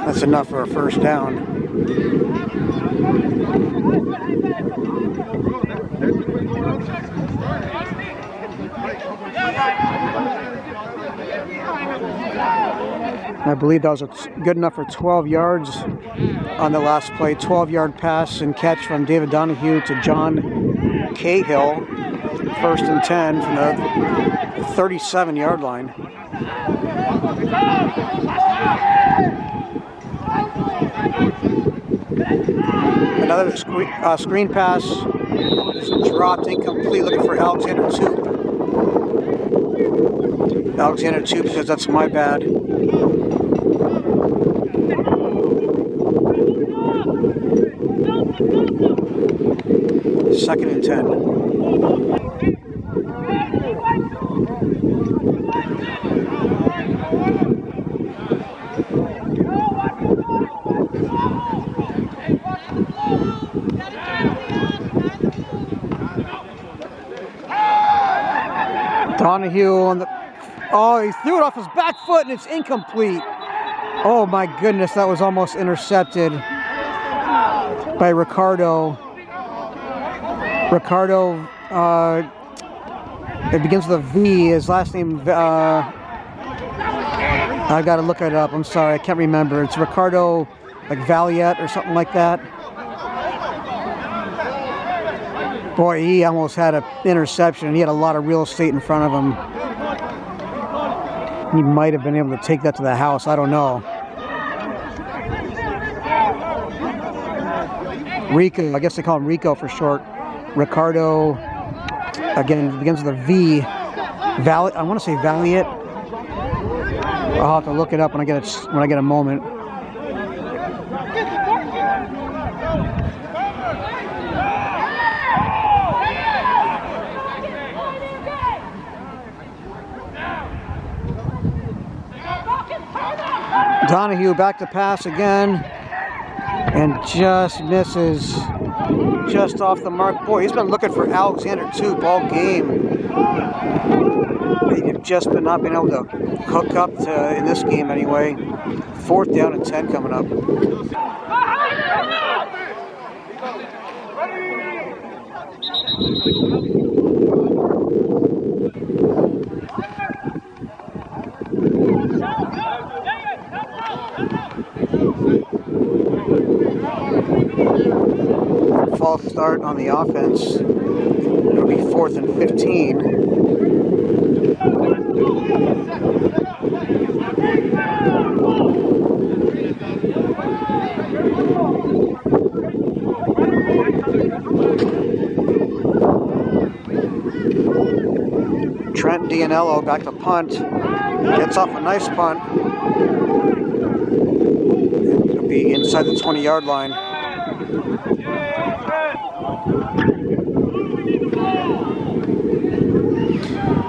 That's enough for a first down. I believe that was good enough for 12 yards on the last play. 12-yard pass and catch from David Donahue to John Cahill. First and 10 from the 37-yard line. Another screen pass. Dropped incomplete, looking for Alexander Toop. Alexander Toop says that's my bad. Second and 10. Donahue on the, oh, he threw it off his back foot and it's incomplete. Oh my goodness, that was almost intercepted by Ricardo. Ricardo, it begins with a V. His last name, I gotta look it up. I'm sorry, I can't remember. It's Ricardo, like Valiette or something like that. Boy, he almost had an interception. He had a lot of real estate in front of him. He might have been able to take that to the house. I don't know. Rico, I guess they call him Rico for short. Ricardo, again, it begins with a V. I want to say Valiant. I'll have to look it up when I get a moment. Donahue back to pass again, and just misses, just off the mark. Boy, he's been looking for Alexander Toop all game. They've just been not been able to hook up to, in this game anyway. 4th down and 10 coming up. False start on the offense. It'll be 4th and 15. Trent Dianello back to punt. Gets off a nice punt. It'll be inside the 20-yard line.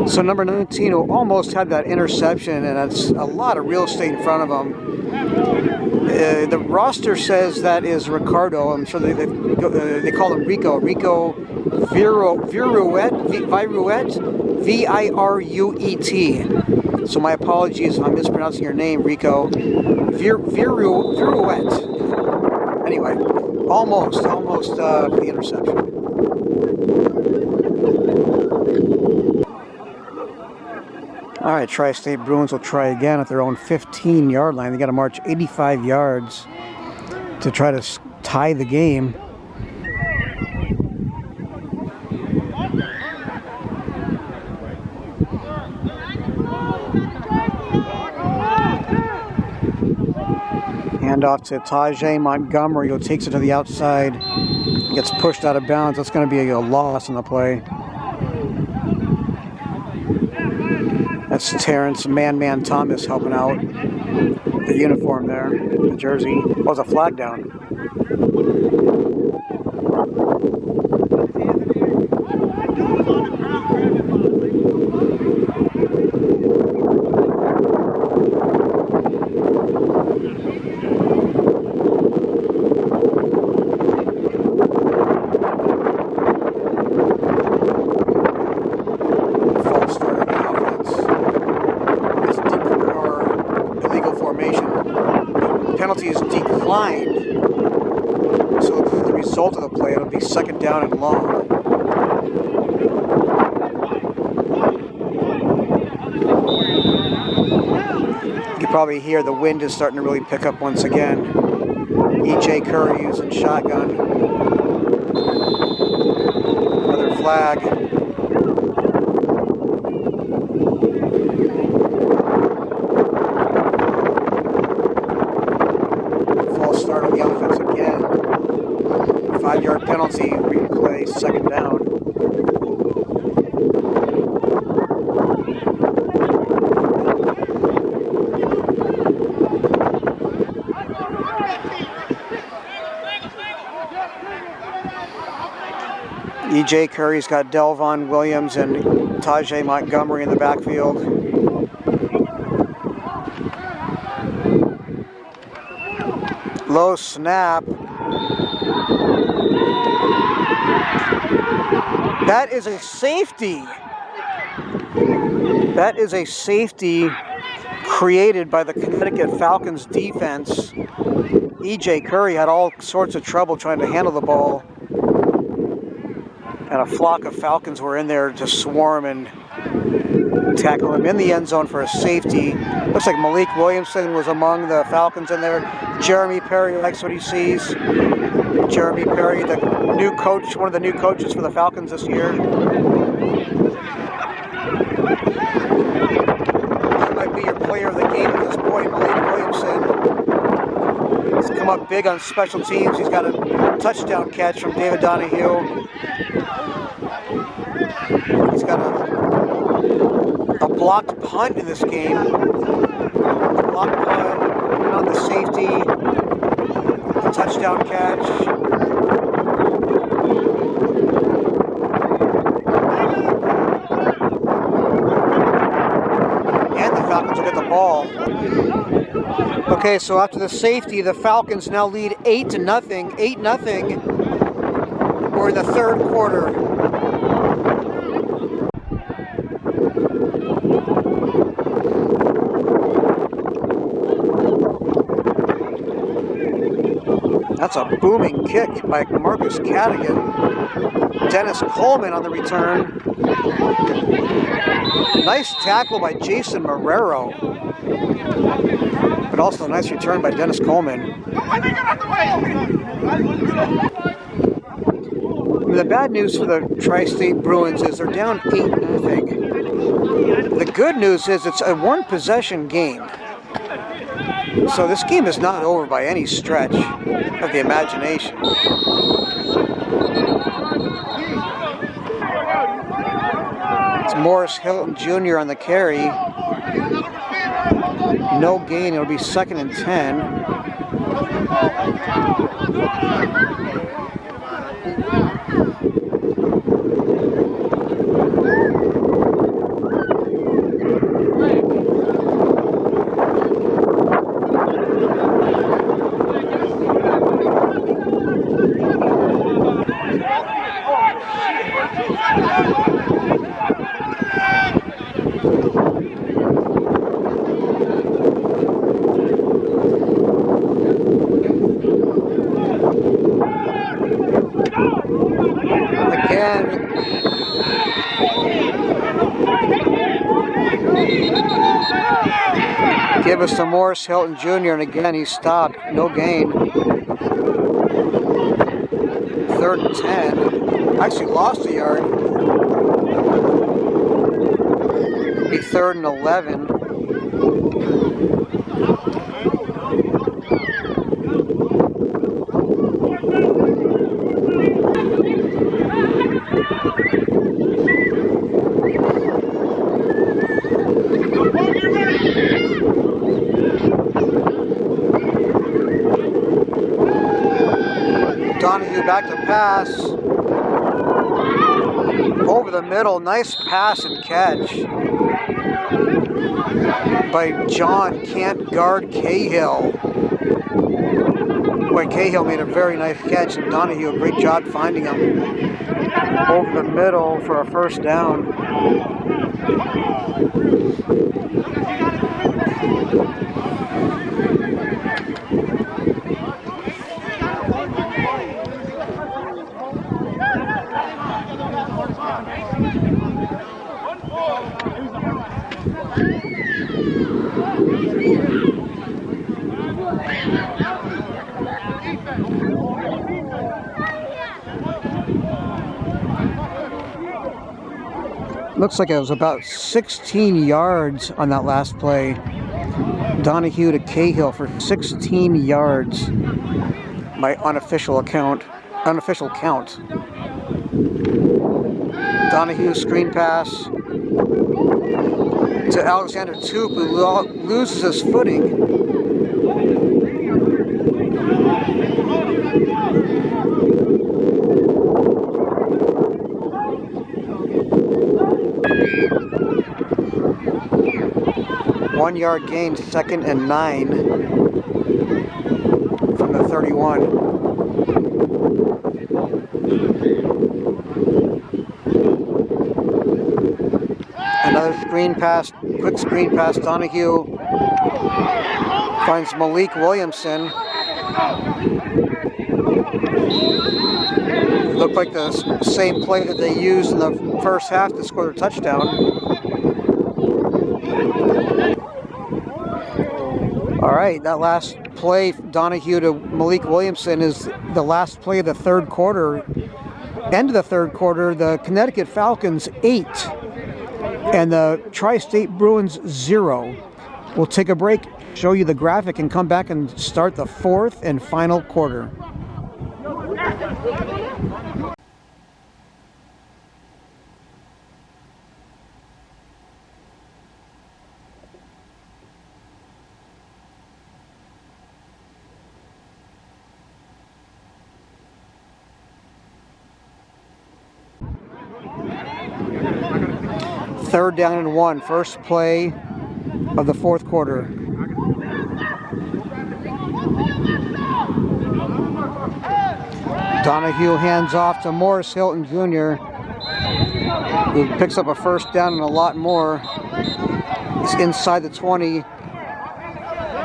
So number 19 who almost had that interception, and that's a lot of real estate in front of him. The roster says that is Ricardo. I'm sure they call him Rico. Rico Viruet, V-I-R-U-E-T. So my apologies if I'm mispronouncing your name, Rico. Viruet. Anyway, almost the interception. All right, Tri-State Bruins will try again at their own 15-yard line. They got to march 85 yards to try to tie the game. Handoff to Tajay Montgomery, who takes it to the outside, gets pushed out of bounds. That's going to be a loss in the play. That's Terrence Man Thomas helping out. The uniform there, the jersey. Was a flag down. Penalties declined, so the result of the play, it'll be 2nd down and long. You can probably hear the wind is starting to really pick up once again. E.J. Curry using shotgun. Another flag. Start on the offense again. 5-yard penalty, replay, 2nd down. E.J. Curry's got Delvon Williams and Tajay Montgomery in the backfield. Low snap. That is a safety. That is a safety created by the Connecticut Falcons defense. E.J. Curry had all sorts of trouble trying to handle the ball. And a flock of Falcons were in there to swarm and tackle him in the end zone for a safety. Looks like Malik Williamson was among the Falcons in there. Jeremy Perry likes what he sees. Jeremy Perry, the new coach, one of the new coaches for the Falcons this year. That might be your player of the game at this point, Malik Williamson. He's come up big on special teams. He's got a touchdown catch from David Donahue. He's got a blocked punt in this game. A blocked punt on the safety. A touchdown catch. And the Falcons will get the ball. Okay, so after the safety, the Falcons now lead 8-0. 8-0. We're in the 3rd quarter. That's a booming kick by Marcus Cadigan. Dennis Coleman on the return. Nice tackle by Jason Marrero. But also a nice return by Dennis Coleman. The bad news for the Tri-State Bruins is they're down 8-0. The good news is it's a one-possession game. So this game is not over by any stretch of the imagination. It's Morris Hilton Jr. on the carry. No gain, it'll be 2nd and 10. Give us to Morris Hilton Jr. and again he stopped. No gain. 3rd and 10. Actually lost a yard. Be 3rd and 11. Donahue back to pass. Over the middle, nice pass and catch by John Can't Guard Cahill. Boy, Cahill made a very nice catch and Donahue, a great job finding him. Over the middle for a 1st down. Looks like it was about 16 yards on that last play. Donahue to Cahill for 16 yards by unofficial count. Donahue screen pass to Alexander Toop, who loses his footing. One-yard gain, 2nd and 9 from the 31. Another screen pass, quick screen pass. Donahue finds Malik Williamson. Looked like the same play that they used in the first half to score their touchdown. All right, that last play, Donahue to Malik Williamson, is the last play of the 3rd quarter. End of the 3rd quarter, the Connecticut Falcons 8 and the Tri-State Bruins 0. We'll take a break, show you the graphic, and come back and start the 4th and final quarter. Third down and 1, first play of the 4th quarter. Donahue hands off to Morris Hilton Jr., who picks up a 1st down and a lot more. He's inside the 20.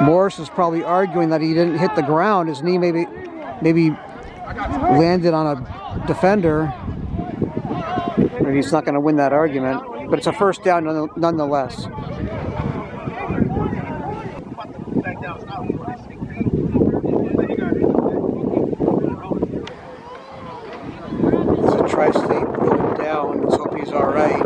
Morris is probably arguing that he didn't hit the ground. His knee maybe maybe landed on a defender. Maybe he's not going to win that argument, but it's a first down nonetheless. It's a tri-state going down. Let's hope he's all right.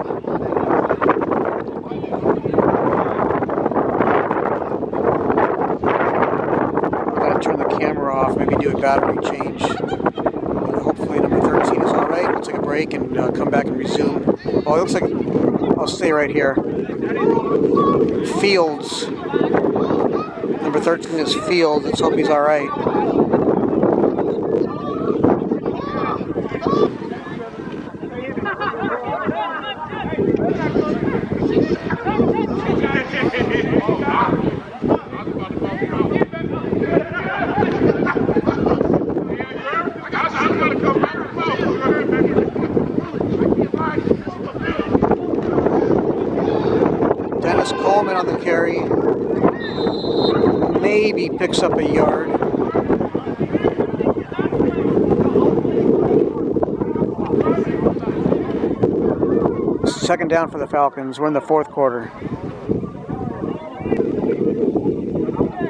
Turn the camera off, maybe do a battery change. Hopefully number 13 is all right. We'll take a break and come back and resume. Well, it looks like I'll stay right here. Fields. Number 13 is Fields. Let's hope he's all right. On the carry, maybe picks up a yard. Second down for the Falcons. We're in the fourth quarter.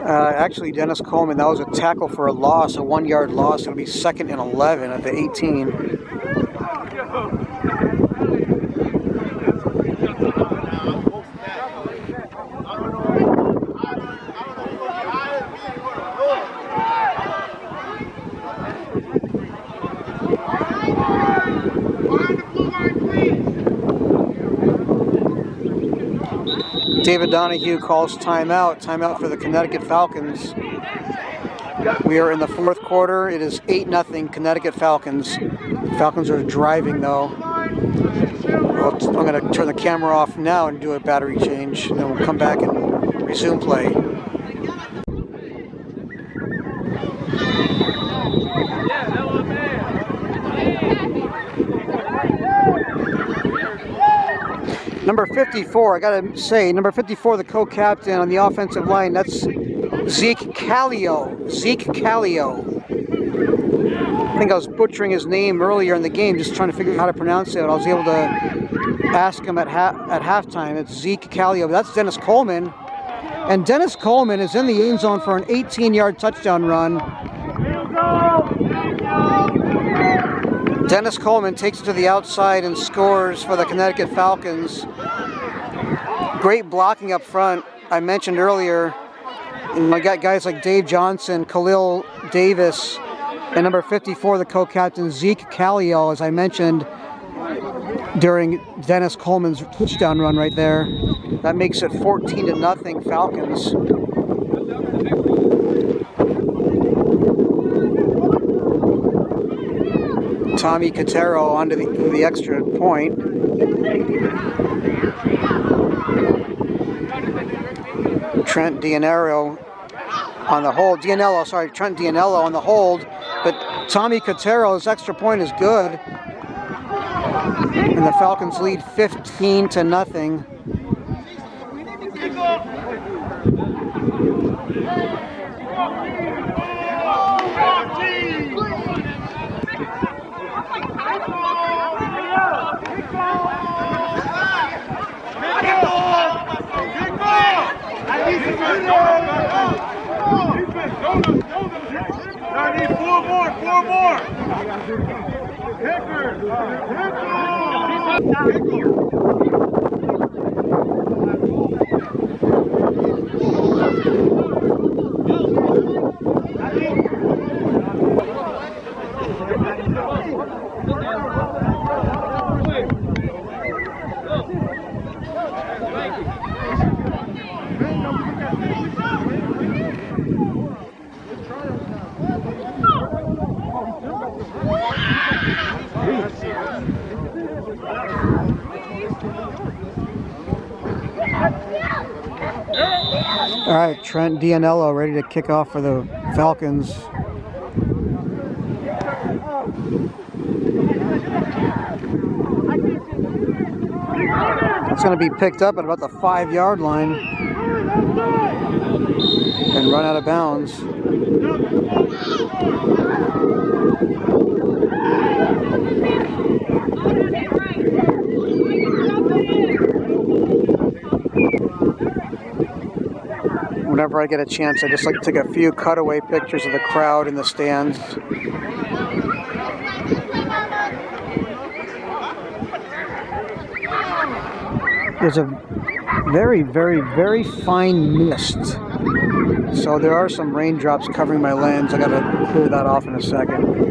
Actually, Dennis Coleman, that was a tackle for a loss, a 1-yard loss. It'll be 2nd and 11 at the 18. David Donahue calls timeout. Timeout for the Connecticut Falcons. We are in the fourth quarter. It is 8-0 Connecticut Falcons. Falcons are driving though. Well, I'm going to turn the camera off now and do a battery change. And then we'll come back and resume play. Number 54, I gotta say, number 54, the co-captain on the offensive line, that's Zeke Kallio. Zeke Kallio. I think I was butchering his name earlier in the game, just trying to figure out how to pronounce it. I was able to ask him at halftime. It's Zeke Kallio. That's Dennis Coleman. And Dennis Coleman is in the end zone for an 18-yard touchdown run. Dennis Coleman takes it to the outside and scores for the Connecticut Falcons. Great blocking up front. I mentioned earlier, and I got guys like Dave Johnson, Khalil Davis, and number 54, the co-captain Zeke Kallio, as I mentioned during Dennis Coleman's touchdown run right there. That makes it 14-0 Falcons. Tommy Cotero onto the extra point. Trent Dianello on the hold. Trent Dianello on the hold. But Tommy Cotero's extra point is good. And the Falcons lead 15-0. I need four more. All right, Trent Dianello ready to kick off for the Falcons. It's going to be picked up at about the 5-yard line. and run out of bounds. Whenever I get a chance, I just like to take a few cutaway pictures of the crowd in the stands. There's a very, very, very fine mist. So there are some raindrops covering my lens. I gotta clear that off in a second.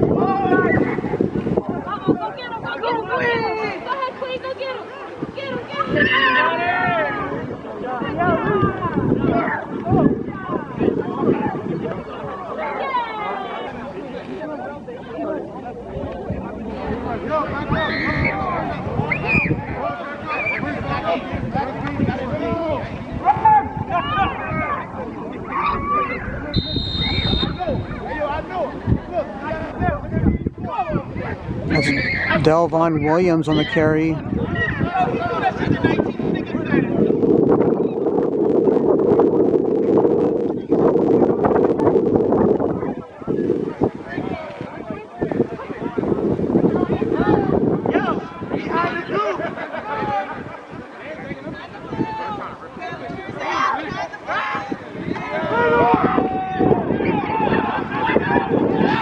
That's Delvon Williams on the carry.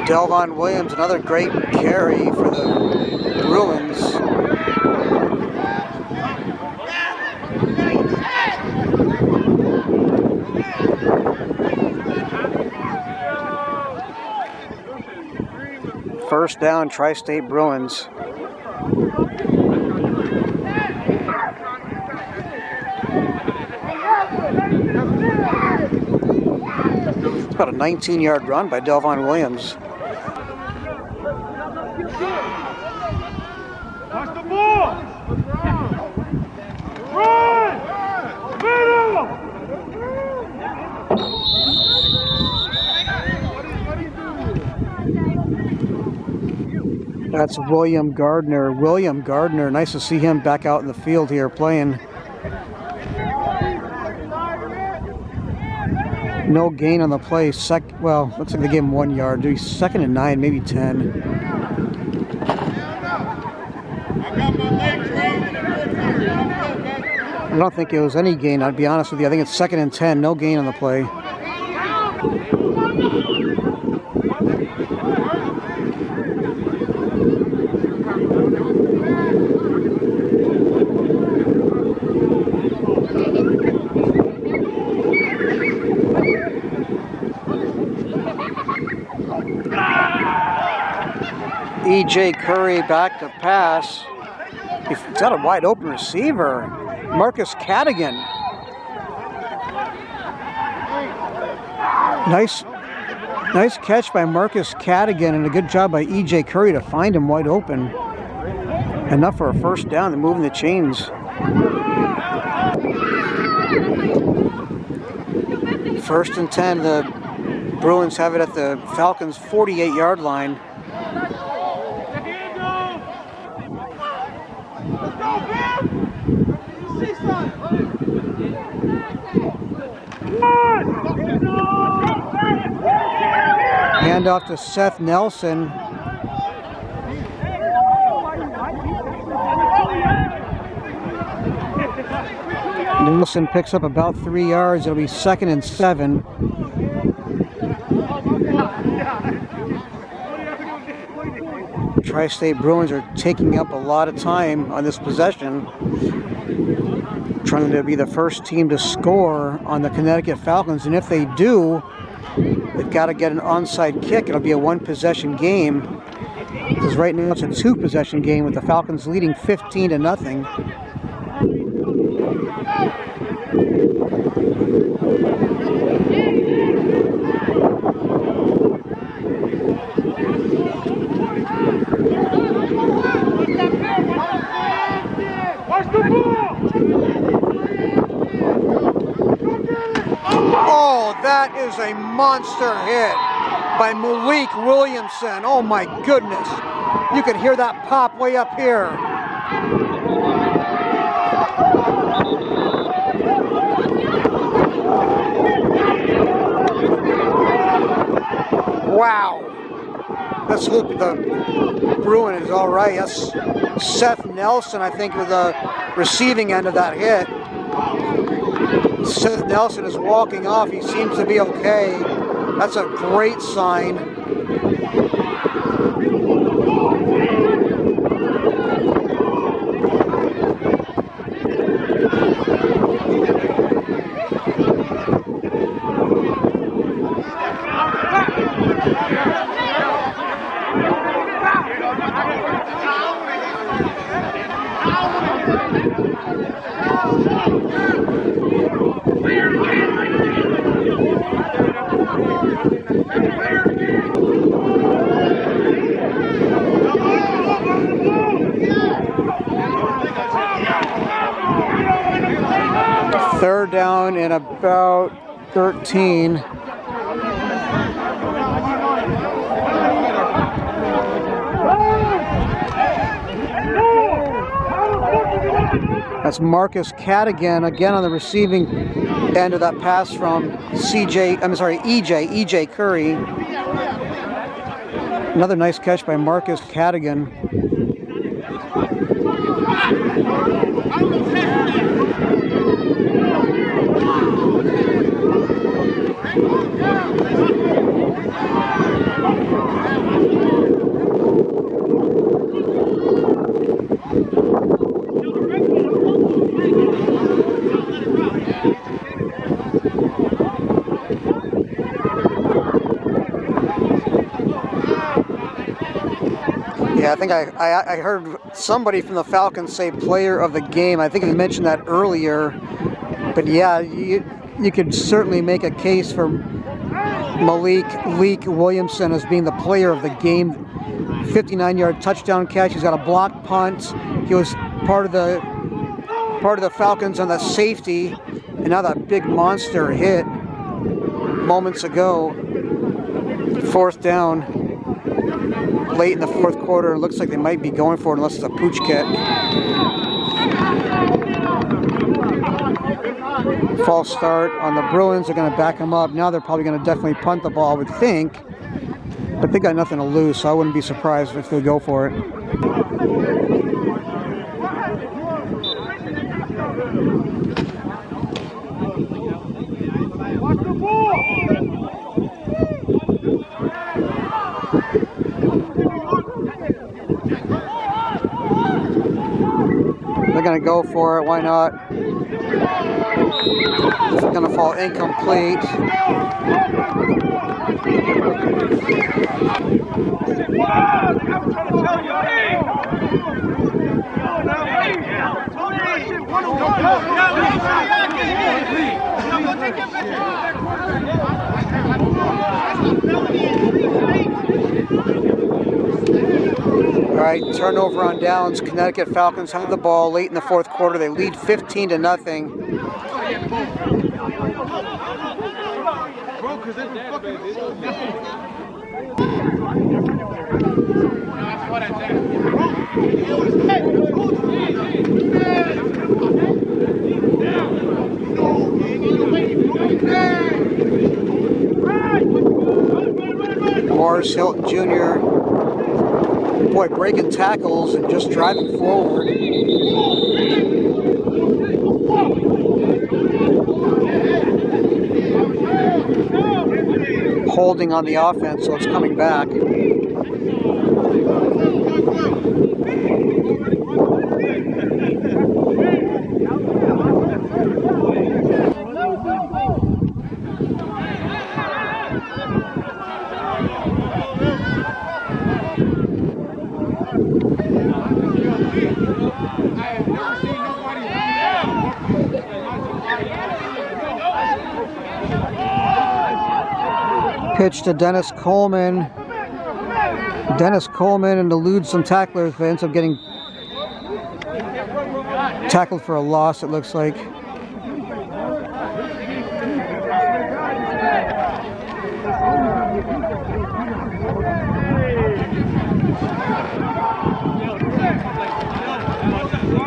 Delvon Williams, another great carry for the Bruins. First down, Tri-State Bruins. It's about a 19-yard run by Delvon Williams. Watch the ball! Run! Middle! That's William Gardner. William Gardner, nice to see him back out in the field here playing. No gain on the play. Well, looks like they gave him 1 yard. He's 2nd and 9, maybe 10. I don't think it was any gain, I'll be honest with you. I think it's 2nd and 10, no gain on the play. E.J. Curry back to pass. He's got a wide open receiver. Marcus Cadigan. Nice catch by Marcus Cadigan and a good job by E.J. Curry to find him wide open. Enough for a first down and moving the chains. First and 10, the Bruins have it at the Falcons' 48-yard line. Handoff to Seth Nelson. Nelson picks up about 3 yards. It'll be 2nd and 7. Tri-State Bruins are taking up a lot of time on this possession, trying to be the first team to score on the Connecticut Falcons, and if they do, they've got to get an onside kick. It'll be a one-possession game, because right now it's a two-possession game with the Falcons leading 15-0. Oh, that is a monster hit by Malik Williamson. Oh my goodness. You can hear that pop way up here. Wow. Let's hope the Bruin is all right. That's Seth Nelson, I think, with the receiving end of that hit. Seth Nelson is walking off. He seems to be okay. That's a great sign. Third down and about 13. That's Marcus Cadigan again on the receiving end of that pass from EJ Curry. Another nice catch by Marcus Cadigan. Yeah, I think I heard somebody from the Falcons say player of the game. I think I mentioned that earlier. But yeah, you could certainly make a case for Malik Leak Williamson as being the player of the game. 59-yard touchdown catch. He's got a blocked punt. He was part of the Falcons on the safety, and now that big monster hit moments ago. Fourth down. Late in the fourth quarter, it looks like they might be going for it unless it's a pooch kick. False start on the Bruins. They're going to back them up. Now they're probably going to definitely punt the ball, I would think. But they got nothing to lose, so I wouldn't be surprised if they go for it. They're going to go for it. Why not? It's going to fall incomplete. All right, turnover on downs. Connecticut Falcons have the ball late in the fourth quarter. They lead 15-0. Morris Hilton Jr. Boy, breaking tackles and just driving forward. Holding on the offense, so it's coming back. Pitch to Dennis Coleman. Dennis Coleman eludes some tacklers, but ends up getting tackled for a loss, it looks like.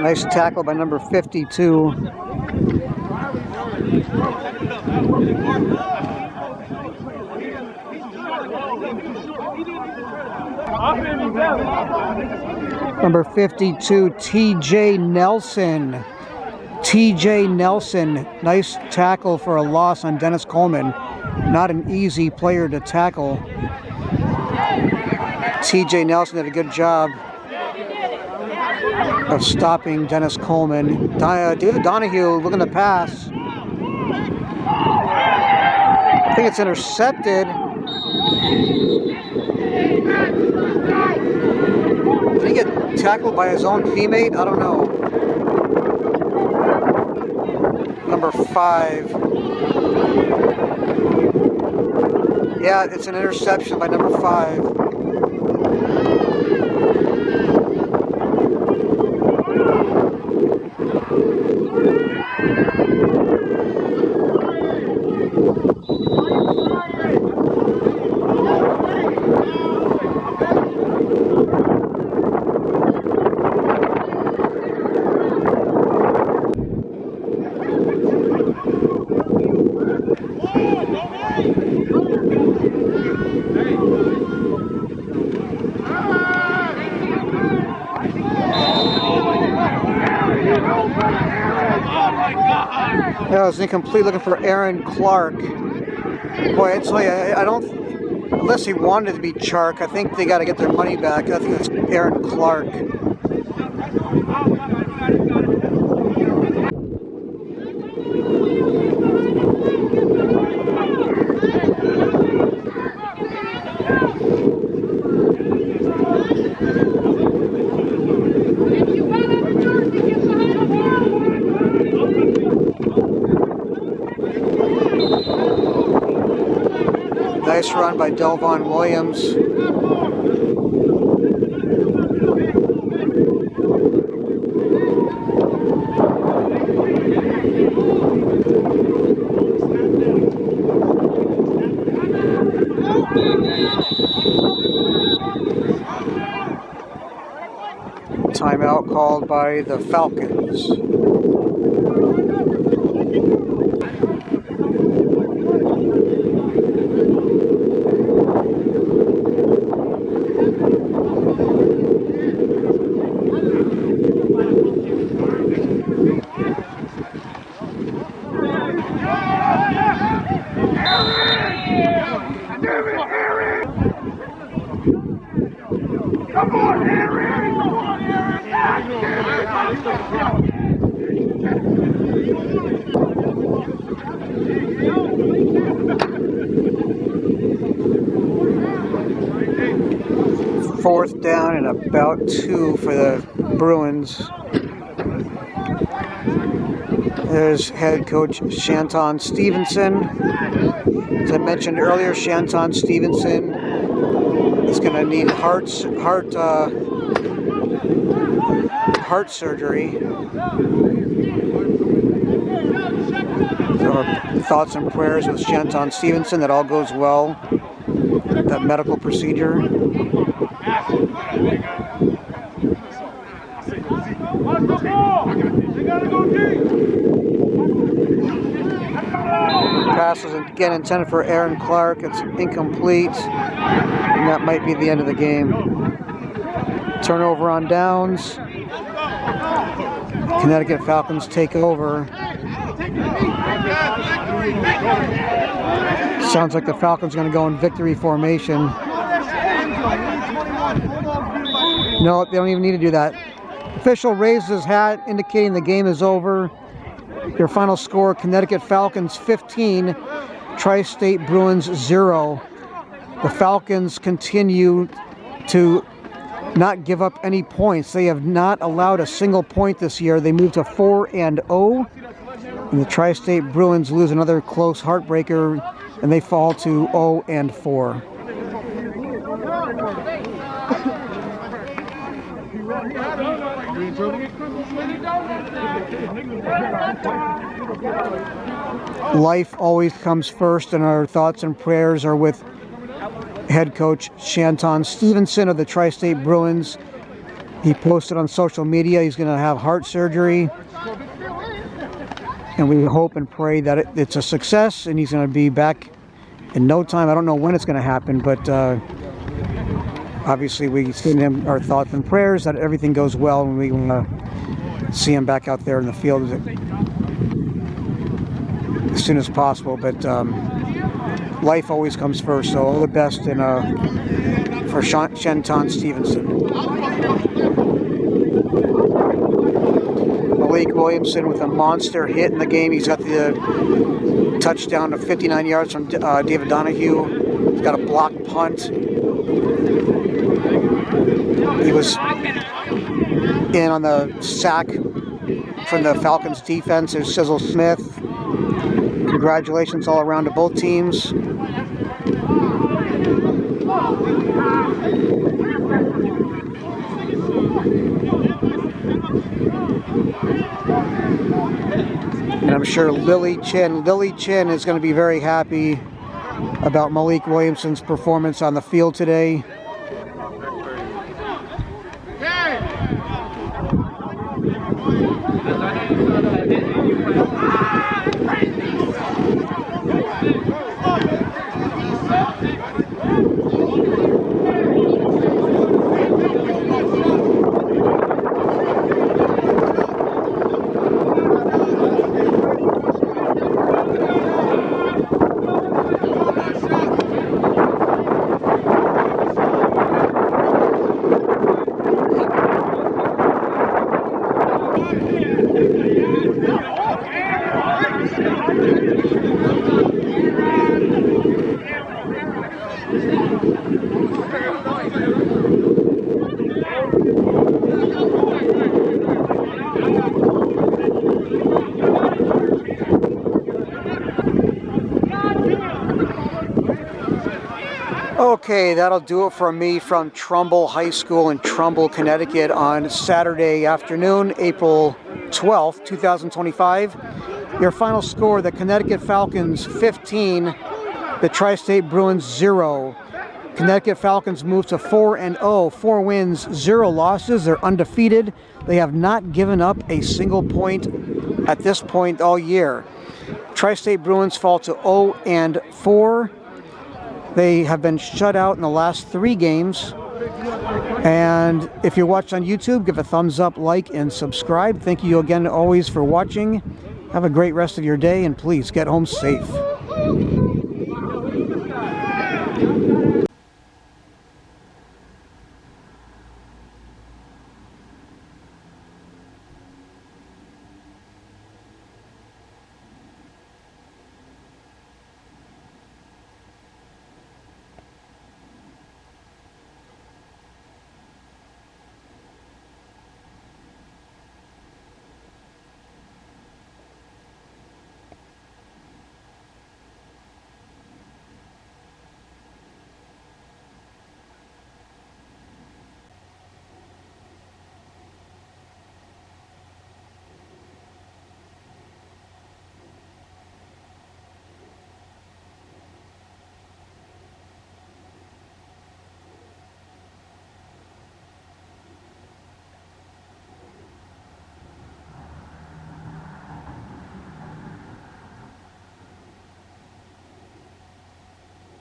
Nice tackle by number 52. Number 52, TJ Nelson. TJ Nelson, nice tackle for a loss on Dennis Coleman. Not an easy player to tackle. TJ Nelson did a good job of stopping Dennis Coleman. David Donahue looking to pass. I think it's intercepted. Did he get tackled by his own teammate? I don't know. Number 5. Yeah, it's an interception by number 5. That was incomplete, looking for Aaron Clark. Boy, I tell you, I don't, unless he wanted to be Chark, I think they got to get their money back. I think that's Aaron Clark. Nice run by Delvon Williams. Timeout called by the Falcons. Fourth down and about 2 for the Bruins. There's head coach Shanton Stevenson. As I mentioned earlier, Shanton Stevenson is going to need heart surgery. So our thoughts and prayers with Shanton Stevenson that all goes well. That medical procedure. Pass is again intended for Aaron Clark. It's incomplete, and that might be the end of the game. Turnover on downs. Connecticut Falcons take over. Sounds like the Falcons are going to go in victory formation. No, they don't even need to do that. Official raises his hat, indicating the game is over. Your final score, Connecticut Falcons 15, Tri-State Bruins 0. The Falcons continue to not give up any points. They have not allowed a single point this year. They moved to 4-0. And the Tri-State Bruins lose another close heartbreaker, and they fall to 0-4. Life always comes first, and our thoughts and prayers are with head coach Shanton Stevenson of the Tri-State Bruins. He posted on social media he's going to have heart surgery, and we hope and pray that it's a success and he's going to be back in no time. I don't know when it's going to happen, but obviously we send him our thoughts and prayers that everything goes well, and we see him back out there in the field as soon as possible. But life always comes first, so all the best for Shenton Stevenson. Malik Williamson with a monster hit in the game. He's got the touchdown to 59 yards from David Donahue. He's got a blocked punt. He was in on the sack from the Falcons defense. There's Sizzle Smith. Congratulations all around to both teams. And I'm sure Lily Chin is going to be very happy about Malik Williamson's performance on the field today. Okay, that'll do it for me from Trumbull High School in Trumbull, Connecticut on Saturday afternoon, April 12th, 2025. Your final score, the Connecticut Falcons 15, the Tri-State Bruins 0. Connecticut Falcons move to 4-0, 4 wins, 0 losses. They're undefeated. They have not given up a single point at this point all year. Tri-State Bruins fall to 0-4. They have been shut out in the last 3 games. And if you're watching on YouTube, give a thumbs up, like, and subscribe. Thank you again always for watching. Have a great rest of your day, and please get home safe.